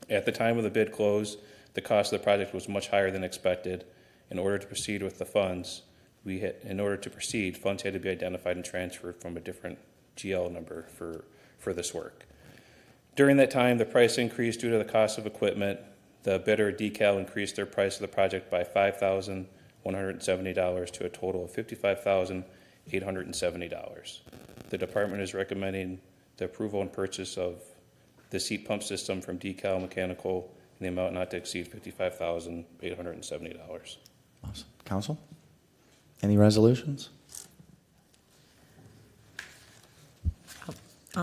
At the time of the bid close, the cost of the project was much higher than expected. In order to proceed with the funds, funds had to be identified and transferred from a different GL number for this work. During that time, the price increased due to the cost of equipment, The bidder, Decal, increased their price of the project by $5,170 to a total of $55,870. The department is recommending the approval and purchase of the heat pump system from Decal Mechanical in the amount not to exceed $55,870. Awesome. Council? Any resolutions?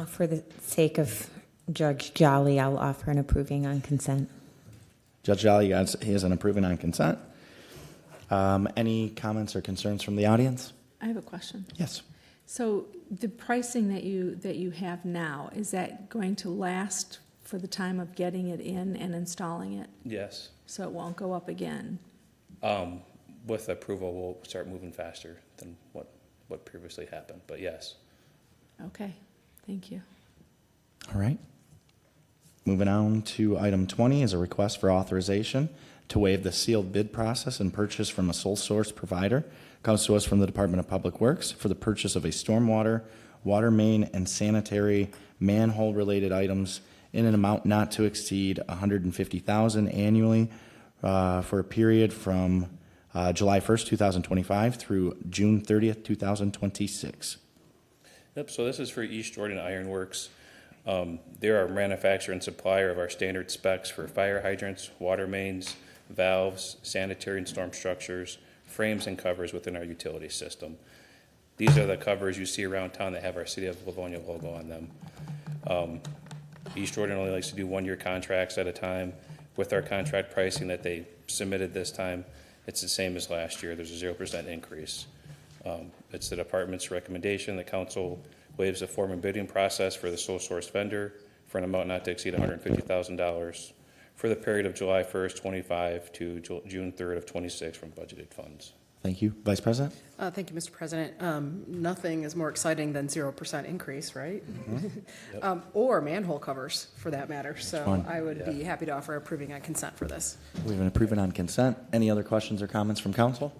For the sake of Judge Jolly, I'll offer an approving on consent. Judge Jolly, he is an approving on consent. Any comments or concerns from the audience? I have a question. Yes. So the pricing that you have now, is that going to last for the time of getting it in and installing it? Yes. So it won't go up again? With approval, we'll start moving faster than what previously happened, but yes. Okay, thank you. All right. Moving on to item 20 is a request for authorization to waive the sealed bid process and purchase from a sole source provider. Comes to us from the Department of Public Works for the purchase of a stormwater, water main, and sanitary manhole-related items in an amount not to exceed $150,000 annually for a period from July 1st, 2025 through June 30th, 2026. Yep, so this is for East Jordan Iron Works. They're our manufacturer and supplier of our standard specs for fire hydrants, water mains, valves, sanitary and storm structures, frames and covers within our utility system. These are the covers you see around town that have our City of Livonia logo on them. East Jordan only likes to do one-year contracts at a time. With our contract pricing that they submitted this time, it's the same as last year. There's a 0% increase. It's the department's recommendation. The council waives the form and bidding process for the sole source vendor for an amount not to exceed $150,000 for the period of July 1st, 25 to June 3rd of 26 from budgeted funds. Thank you. Vice President? Thank you, Mr. President. Nothing is more exciting than 0% increase, right? Yep. Or manhole covers, for that matter. So fun. I would be happy to offer approving on consent for this. We've been approving on consent. Any other questions or comments from council?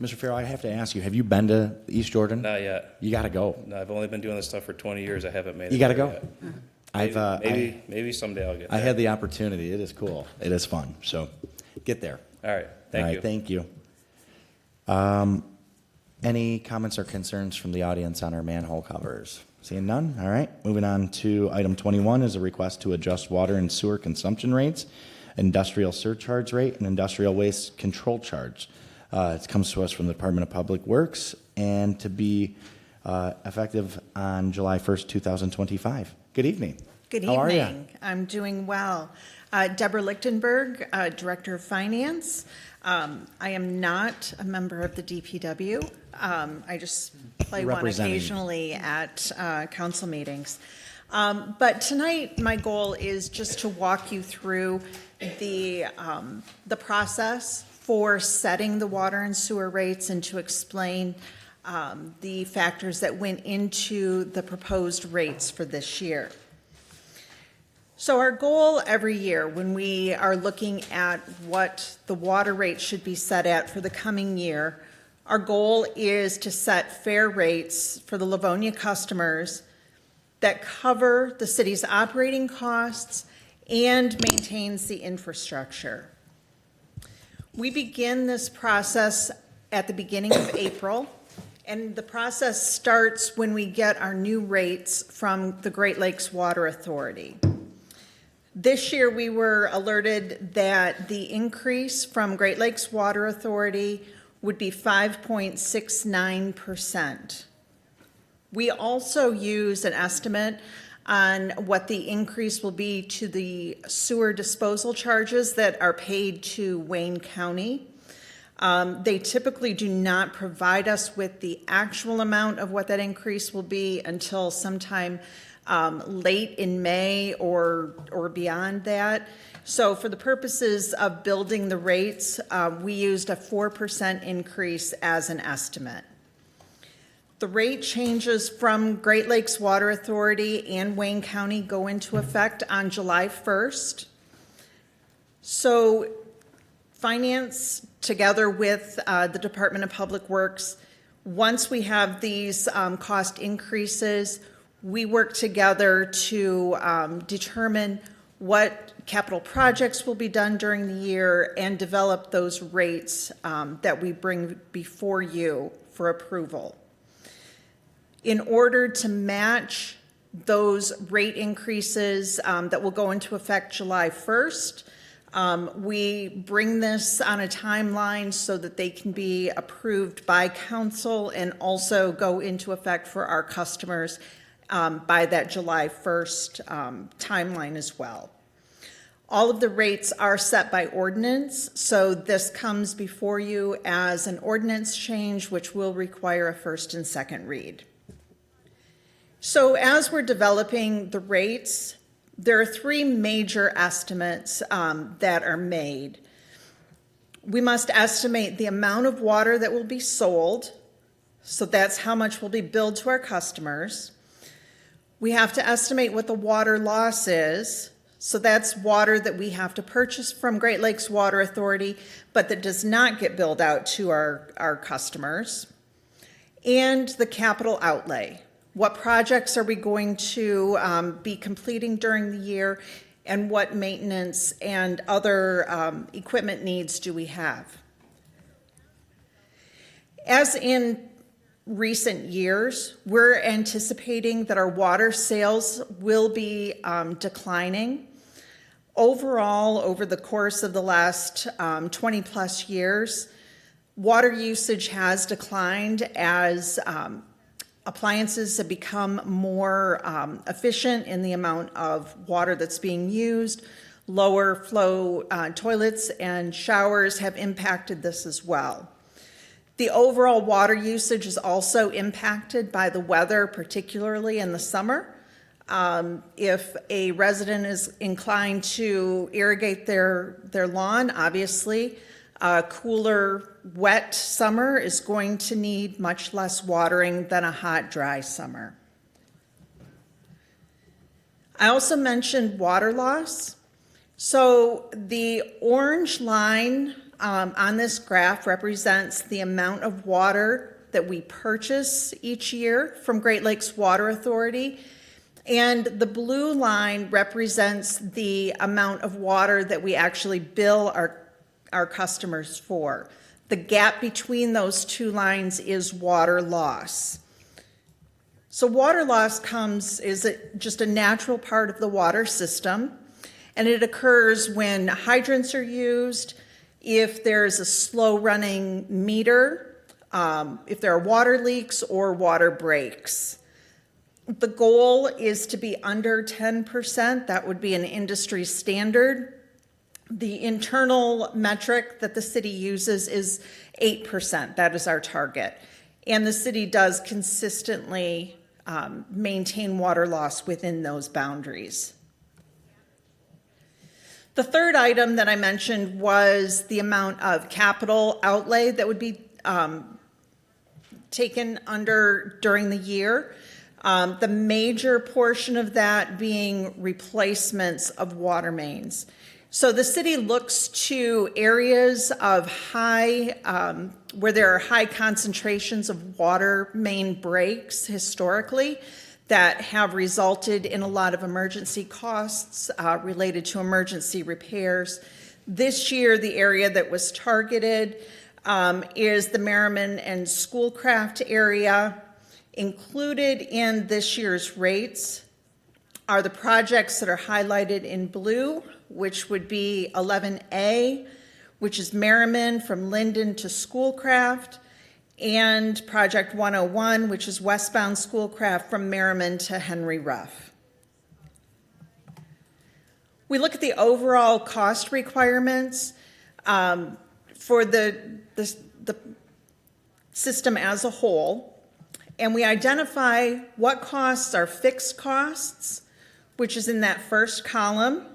Mr. Farrell, I have to ask you, have you been to East Jordan? Not yet. You got to go. No, I've only been doing this stuff for 20 years. I haven't made it. You got to there go. yet. Maybe someday I'll get there. I had the opportunity. It is cool. It is fun. So get there. All right. Thank you. Thank you. Any comments or concerns from the audience on our manhole covers? Seeing none? All right. Moving on to item 21 is a request to adjust water and sewer consumption rates, industrial surcharge rate, and industrial waste control charge. It comes to us from the Department of Public Works and to be effective on July 1st, 2025. Good evening. Good How are evening. ya? I'm doing well. Deborah Lichtenberg, Director of Finance. I am not a member of the DPW. I just play one Representing. occasionally at council meetings. But tonight, my goal is just to walk you through the process for setting the water and sewer rates and to explain the factors that went into the proposed rates for this year. So our goal every year when we are looking at what the water rate should be set at for the coming year, our goal is to set fair rates for the Livonia customers that cover the city's operating costs and maintains the infrastructure. We begin this process at the beginning of April, and the process starts when we get our new rates from the Great Lakes Water Authority. This year, we were alerted that the increase from Great Lakes Water Authority would be 5.69%. We also use an estimate on what the increase will be to the sewer disposal charges that are paid to Wayne County. They typically do not provide us with the actual amount of what that increase will be until sometime late in May or beyond that. So for the purposes of building the rates, we used a 4% increase as an estimate. The rate changes from Great Lakes Water Authority and Wayne County go into effect on July 1st. So Finance, together with the Department of Public Works, once we have these cost increases, we work together to determine what capital projects will be done during the year, and develop those rates that we bring before you for approval. In order to match those rate increases that will go into effect July 1st, we bring this on a timeline so that they can be approved by council and also go into effect for our customers by that July 1st timeline as well. All of the rates are set by ordinance, so this comes before you as an ordinance change, which will require a first and second read. So as we're developing the rates, there are three major estimates that are made. We must estimate the amount of water that will be sold, so that's how much will be billed to our customers. We have to estimate what the water loss is, so that's water that we have to purchase from Great Lakes Water Authority, but that does not get billed out to our customers. And the capital outlay. What projects are we going to be completing during the year, and what maintenance and other equipment needs do we have? As in recent years, we're anticipating that our water sales will be declining. Overall, over the course of the last 20 plus years, water usage has declined as appliances have become more efficient in the amount of water that's being used. Lower flow toilets and showers have impacted this as well. The overall water usage is also impacted by the weather, particularly in the summer. If a resident is inclined to irrigate their lawn, obviously, a cooler, wet summer is going to need much less watering than a hot, dry summer. I also mentioned water loss. So the orange line on this graph represents the amount of water that we purchase each year from Great Lakes Water Authority. And the blue line represents the amount of water that we actually bill our customers for. The gap between those two lines is water loss. So water loss is just a natural part of the water system, and it occurs when hydrants are used, if there's a slow running meter, if there are water leaks or water breaks. The goal is to be under 10%. That would be an industry standard. The internal metric that the city uses is 8%. That is our target. And the city does consistently maintain water loss within those boundaries. The third item that I mentioned was the amount of capital outlay that would be taken during the year. The major portion of that being replacements of water mains. So the city looks to areas of where there are high concentrations of water main breaks historically that have resulted in a lot of emergency costs related to emergency repairs. This year, the area that was targeted is the Merriman and Schoolcraft area. Included in this year's rates are the projects that are highlighted in blue, which would be 11A, which is Merriman from Linden to Schoolcraft, and Project 101, which is westbound Schoolcraft from Merriman to Henry Ruff. We look at the overall cost requirements for the system as a whole, and we identify what costs are fixed costs, which is in that first column.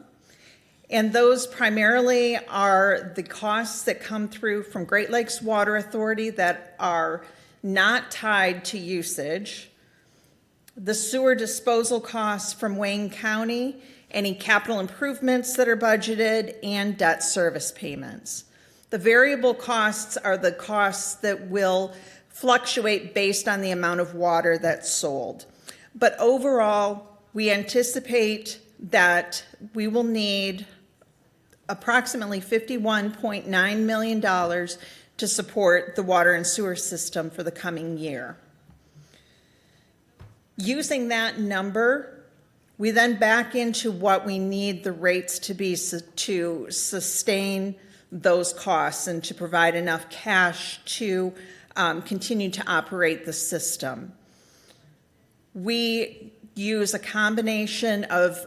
And those primarily are the costs that come through from Great Lakes Water Authority that are not tied to usage, the sewer disposal costs from Wayne County, any capital improvements that are budgeted, and debt service payments. The variable costs are the costs that will fluctuate based on the amount of water that's sold. But overall, we anticipate that we will need approximately $51.9 million to support the water and sewer system for the coming year. Using that number, we then back into what we need the rates to be to sustain those costs and to provide enough cash to continue to operate the system. We use a combination of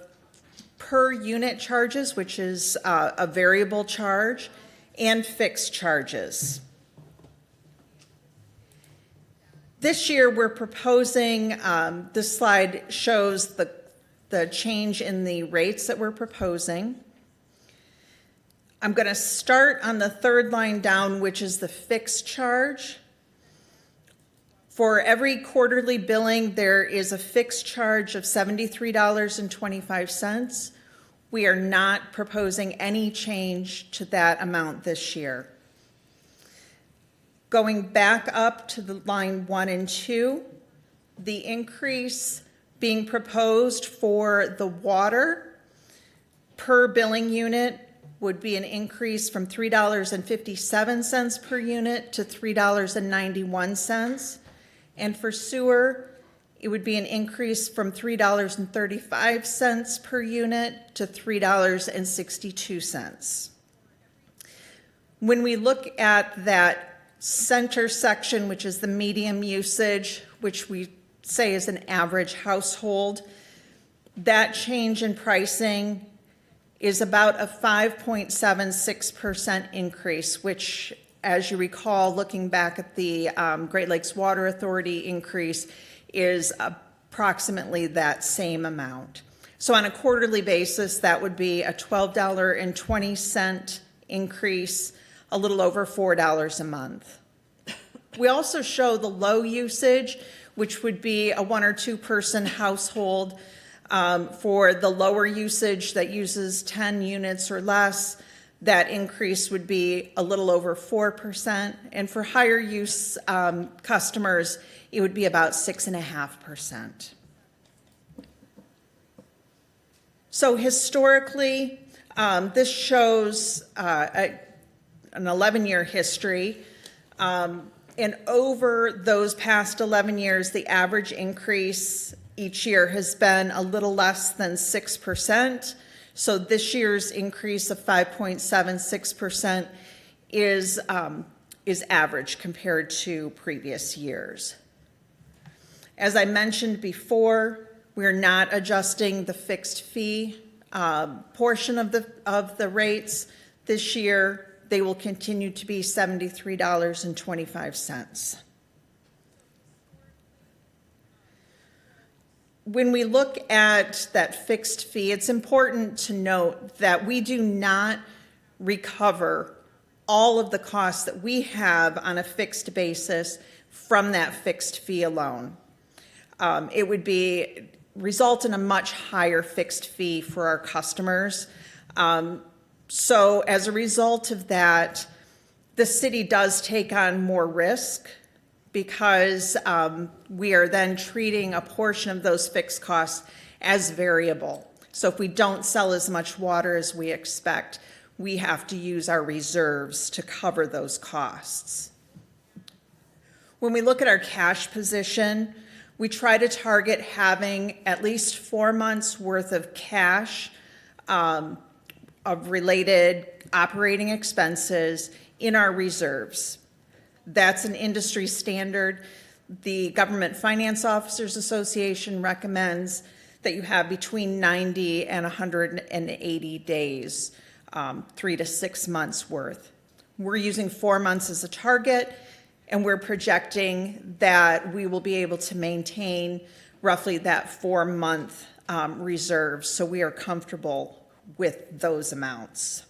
per unit charges, which is a variable charge, and fixed charges. This year, we're proposing, this slide shows the change in the rates that we're proposing. I'm going to start on the third line down, which is the fixed charge. For every quarterly billing, there is a fixed charge of $73.25. We are not proposing any change to that amount this year. Going back up to the line 1 and 2, the increase being proposed for the water per billing unit would be an increase from $3.57 per unit to $3.91. And for sewer, it would be an increase from $3.35 per unit to $3.62. When we look at that center section, which is the medium usage, which we say is an average household, that change in pricing is about a 5.76% increase, which, as you recall, looking back at the Great Lakes Water Authority increase, is approximately that same amount. So on a quarterly basis, that would be a $12.20 increase, a little over $4 a month. We also show the low usage, which would be a 1 or 2 person household. For the lower usage that uses 10 units or less, that increase would be a little over 4%. And for higher use customers, it would be about 6.5%. So historically, this shows an 11-year history. And over those past 11 years, the average increase each year has been a little less than 6%. So this year's increase of 5.76% is average compared to previous years. As I mentioned before, we're not adjusting the fixed fee portion of the rates this year. They will continue to be $73.25. When we look at that fixed fee, it's important to note that we do not recover all of the costs that we have on a fixed basis from that fixed fee alone. It would result in a much higher fixed fee for our customers. So as a result of that, the city does take on more risk because we are then treating a portion of those fixed costs as variable. So if we don't sell as much water as we expect, we have to use our reserves to cover those costs. When we look at our cash position, we try to target having at least 4 months worth of cash of related operating expenses in our reserves. That's an industry standard. The Government Finance Officers Association recommends that you have between 90 and 180 days, 3 to 6 months worth. We're using 4 months as a target, and we're projecting that we will be able to maintain roughly that 4-month reserve, so we are comfortable with those amounts.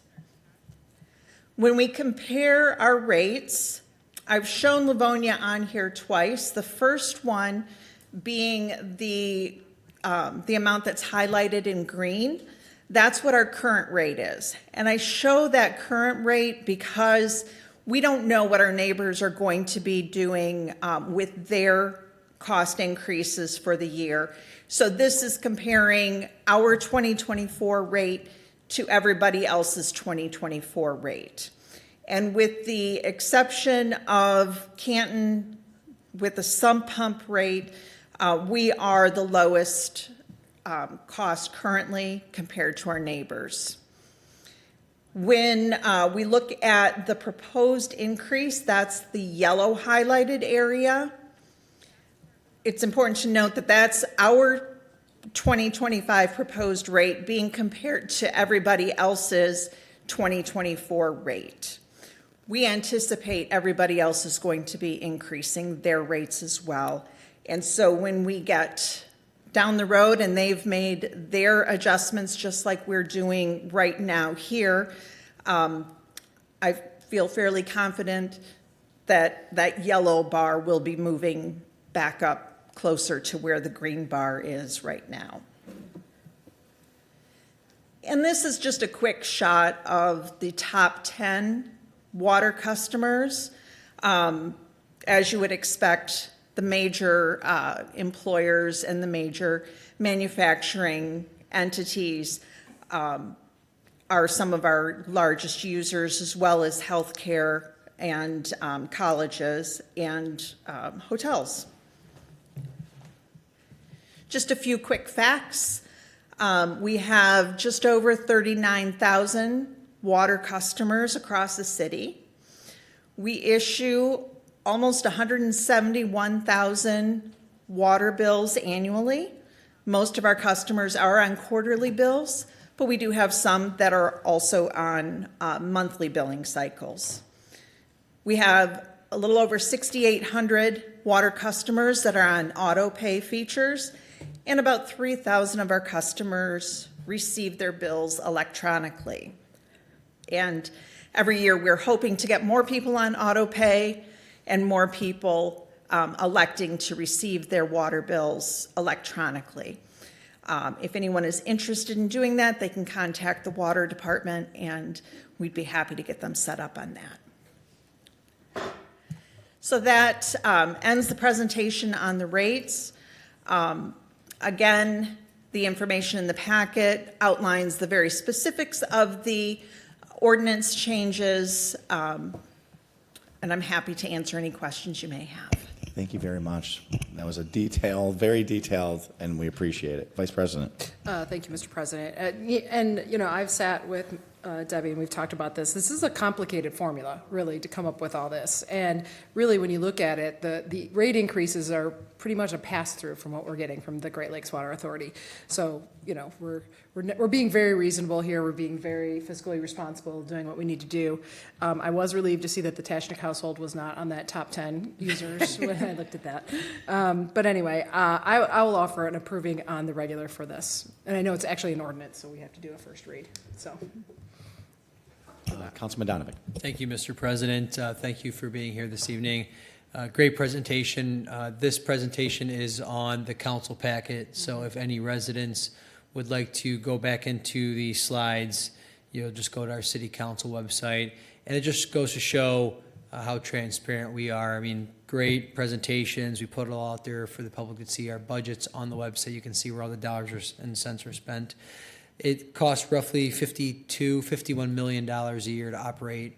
When we compare our rates, I've shown Livonia on here twice. The first one being the amount that's highlighted in green. That's what our current rate is. And I show that current rate because we don't know what our neighbors are going to be doing with their cost increases for the year. So this is comparing our 2024 rate to everybody else's 2024 rate. And with the exception of Canton, with the sump pump rate, we are the lowest cost currently compared to our neighbors. When we look at the proposed increase, that's the yellow highlighted area. It's important to note that that's our 2025 proposed rate being compared to everybody else's 2024 rate. We anticipate everybody else is going to be increasing their rates as well. And so when we get down the road and they've made their adjustments just like we're doing right now here, I feel fairly confident that that yellow bar will be moving back up closer to where the green bar is right now. And this is just a quick shot of the top 10 water customers. As you would expect, the major employers and the major manufacturing entities are some of our largest users, as well as healthcare and colleges and hotels. Just a few quick facts. We have just over 39,000 water customers across the city. We issue almost 171,000 water bills annually. Most of our customers are on quarterly bills, but we do have some that are also on monthly billing cycles. We have a little over 6,800 water customers that are on auto pay features, and about 3,000 of our customers receive their bills electronically. And every year we're hoping to get more people on auto pay and more people electing to receive their water bills electronically. If anyone is interested in doing that, they can contact the water department and we'd be happy to get them set up on that. So that ends the presentation on the rates. Again, the information in the packet outlines the very specifics of the ordinance changes, and I'm happy to answer any questions you may have. Thank you very much. That was a very detailed, and we appreciate it. Vice President. Thank you, Mr. President. And, you know, I've sat with Debbie, and we've talked about this. This is a complicated formula, really, to come up with all this. And really, when you look at it, the rate increases are pretty much a pass-through from what we're getting from the Great Lakes Water Authority. So, you know, we're being very reasonable here. We're being very fiscally responsible, doing what we need to do. I was relieved to see that the Tashnik household was not on that top 10 users when I looked at that. But anyway, I will offer an approving on the regular for this. And I know it's actually an ordinance, so we have to do a first read. So. Councilman Donovan. Thank you, Mr. President. Thank you for being here this evening. Great presentation. This presentation is on the council packet, so if any residents would like to go back into the slides, you'll just go to our city council website, and it just goes to show how transparent we are. I mean, great presentations. We put it all out there for the public to see. Our budget's on the website. You can see where all the dollars and cents are spent. It costs roughly $51 million a year to operate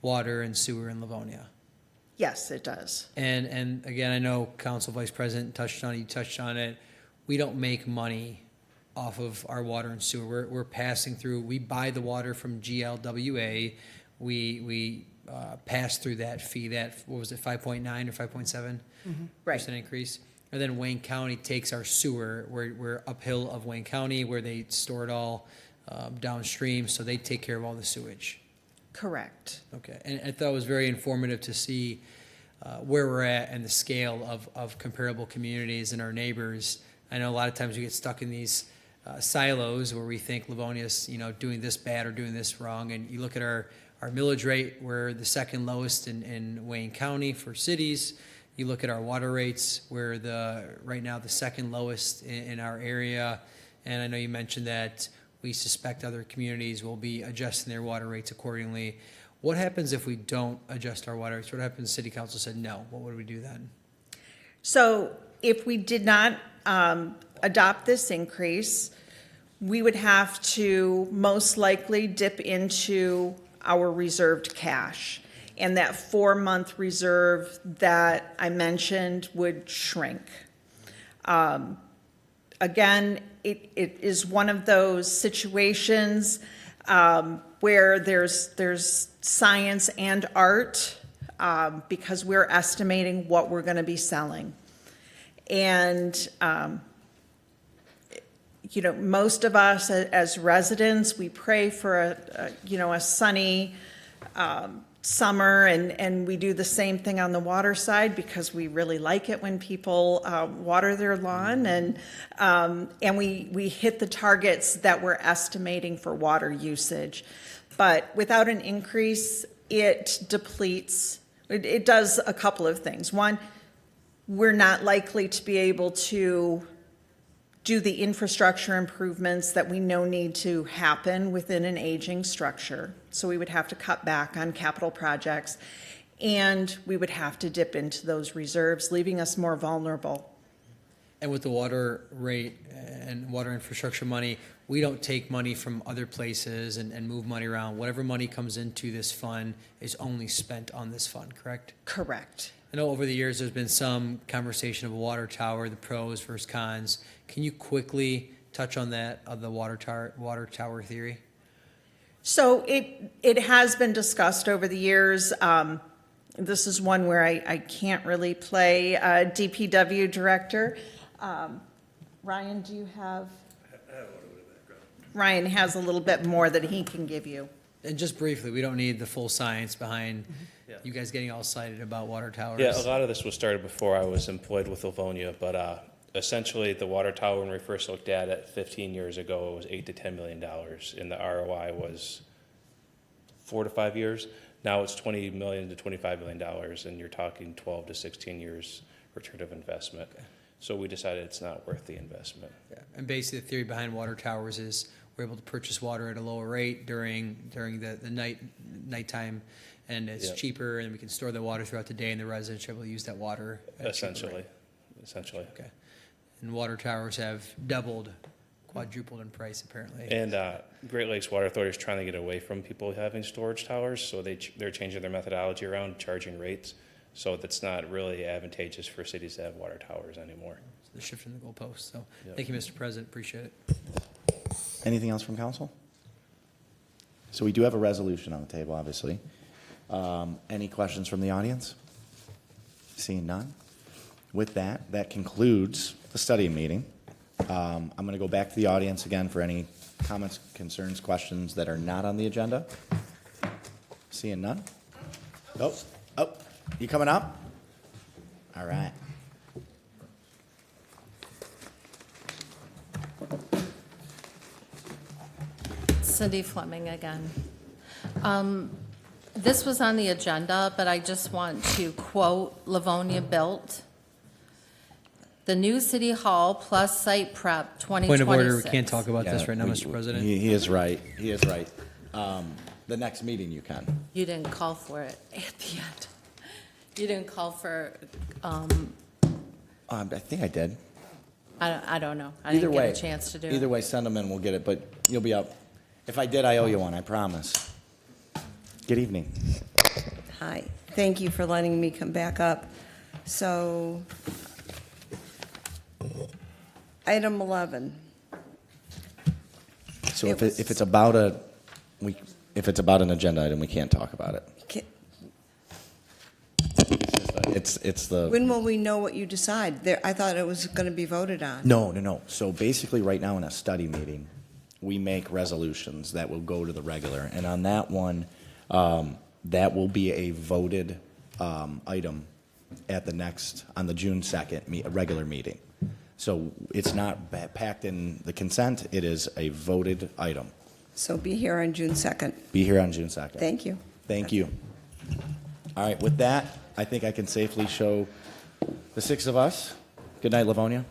water and sewer in Livonia. Yes, it does. And again, I know Council Vice President touched on it, you touched on it. We don't make money off of our water and sewer. We're passing through, we buy the water from GLWA. We pass through that fee, what was it, 5.9 or 5.7% percent increase? And then Wayne County takes our sewer. We're uphill of Wayne County where they store it all downstream, so they take care of all the sewage. Correct. Okay, and I thought it was very informative to see where we're at and the scale of comparable communities and our neighbors. I know a lot of times we get stuck in these silos where we think Livonia's, doing this bad or doing this wrong, and you look at our millage rate, we're the second lowest in Wayne County for cities. You look at our water rates, we're right now the second lowest in our area, and I know you mentioned that we suspect other communities will be adjusting their water rates accordingly. What happens if we don't adjust our water rates? What happens if City Council said no? What would we do then? So if we did not adopt this increase, we would have to most likely dip into our reserved cash. And that 4-month reserve that I mentioned would shrink. Again, it is one of those situations where there's science and art because we're estimating what we're going to be selling. And, most of us as residents, we pray for a sunny summer, and we do the same thing on the water side because we really like it when people water their lawn, and we hit the targets that we're estimating for water usage. But without an increase, it depletes. It does a couple of things. One, we're not likely to be able to do the infrastructure improvements that we know need to happen within an aging structure. So we would have to cut back on capital projects, and we would have to dip into those reserves, leaving us more vulnerable. And with the water rate and water infrastructure money, we don't take money from other places and move money around. Whatever money comes into this fund is only spent on this fund, correct? Correct. I know over the years there's been some conversation of a water tower, the pros versus cons. Can you quickly touch on that, of the water tower theory? So it has been discussed over the years. This is one where I can't really play DPW director. Ryan, do you have? Ryan has a little bit more that he can give you. And just briefly, we don't need the full science behind you guys getting all excited about water towers. Yeah, a lot of this was started before I was employed with Livonia, but essentially the water tower, when we first looked at it 15 years ago, it was $8 to $10 million, and the ROI was 4 to 5 years. Now it's $20 million to $25 million, and you're talking 12 to 16 years return of investment. Okay. So we decided it's not worth the investment. Yeah. And basically the theory behind water towers is we're able to purchase water at a lower rate during the nighttime, and it's cheaper, and we can store the water throughout the day, and the residents are able to use that water at a cheaper rate. Essentially. Okay. And water towers have doubled, quadrupled in price apparently. And Great Lakes Water Authority is trying to get away from people having storage towers, so they're changing their methodology around charging rates. So that's not really advantageous for cities to have water towers anymore. So they're shifting the goalposts. So thank you, Mr. President. Appreciate it. Anything else from council? So we do have a resolution on the table, obviously. Any questions from the audience? Seeing none. With that, that concludes the study meeting. I'm going to go back to the audience again for any comments, concerns, questions that are not on the agenda. Seeing none. Oh, you coming up? All right. Cindy Fleming again. This was on the agenda, but I just want to quote Livonia Built. The new City Hall plus site prep 2026. Point of order, we can't talk about this right now, Mr. President. He is right. He is right. The next meeting you can. You didn't call for it at the end. You didn't call for, I think I did. I don't know. I didn't get a chance to do it. Either way, send them in, we'll get it, but you'll be up. If I did, I owe you one, I promise. Good evening. Hi, thank you for letting me come back up. So, item 11. So if it's about if it's about an agenda item, we can't talk about it. It's the. When will we know what you decide? I thought it was going to be voted on. No. So basically, right now in a study meeting, we make resolutions that will go to the regular, and on that one, that will be a voted item at on the June 2nd regular meeting. So it's not packed in the consent, it is a voted item. So be here on June 2nd. Be here on June 2nd. Thank you. Thank you. All right, with that, I think I can safely show the 6 of us. Good night, Livonia.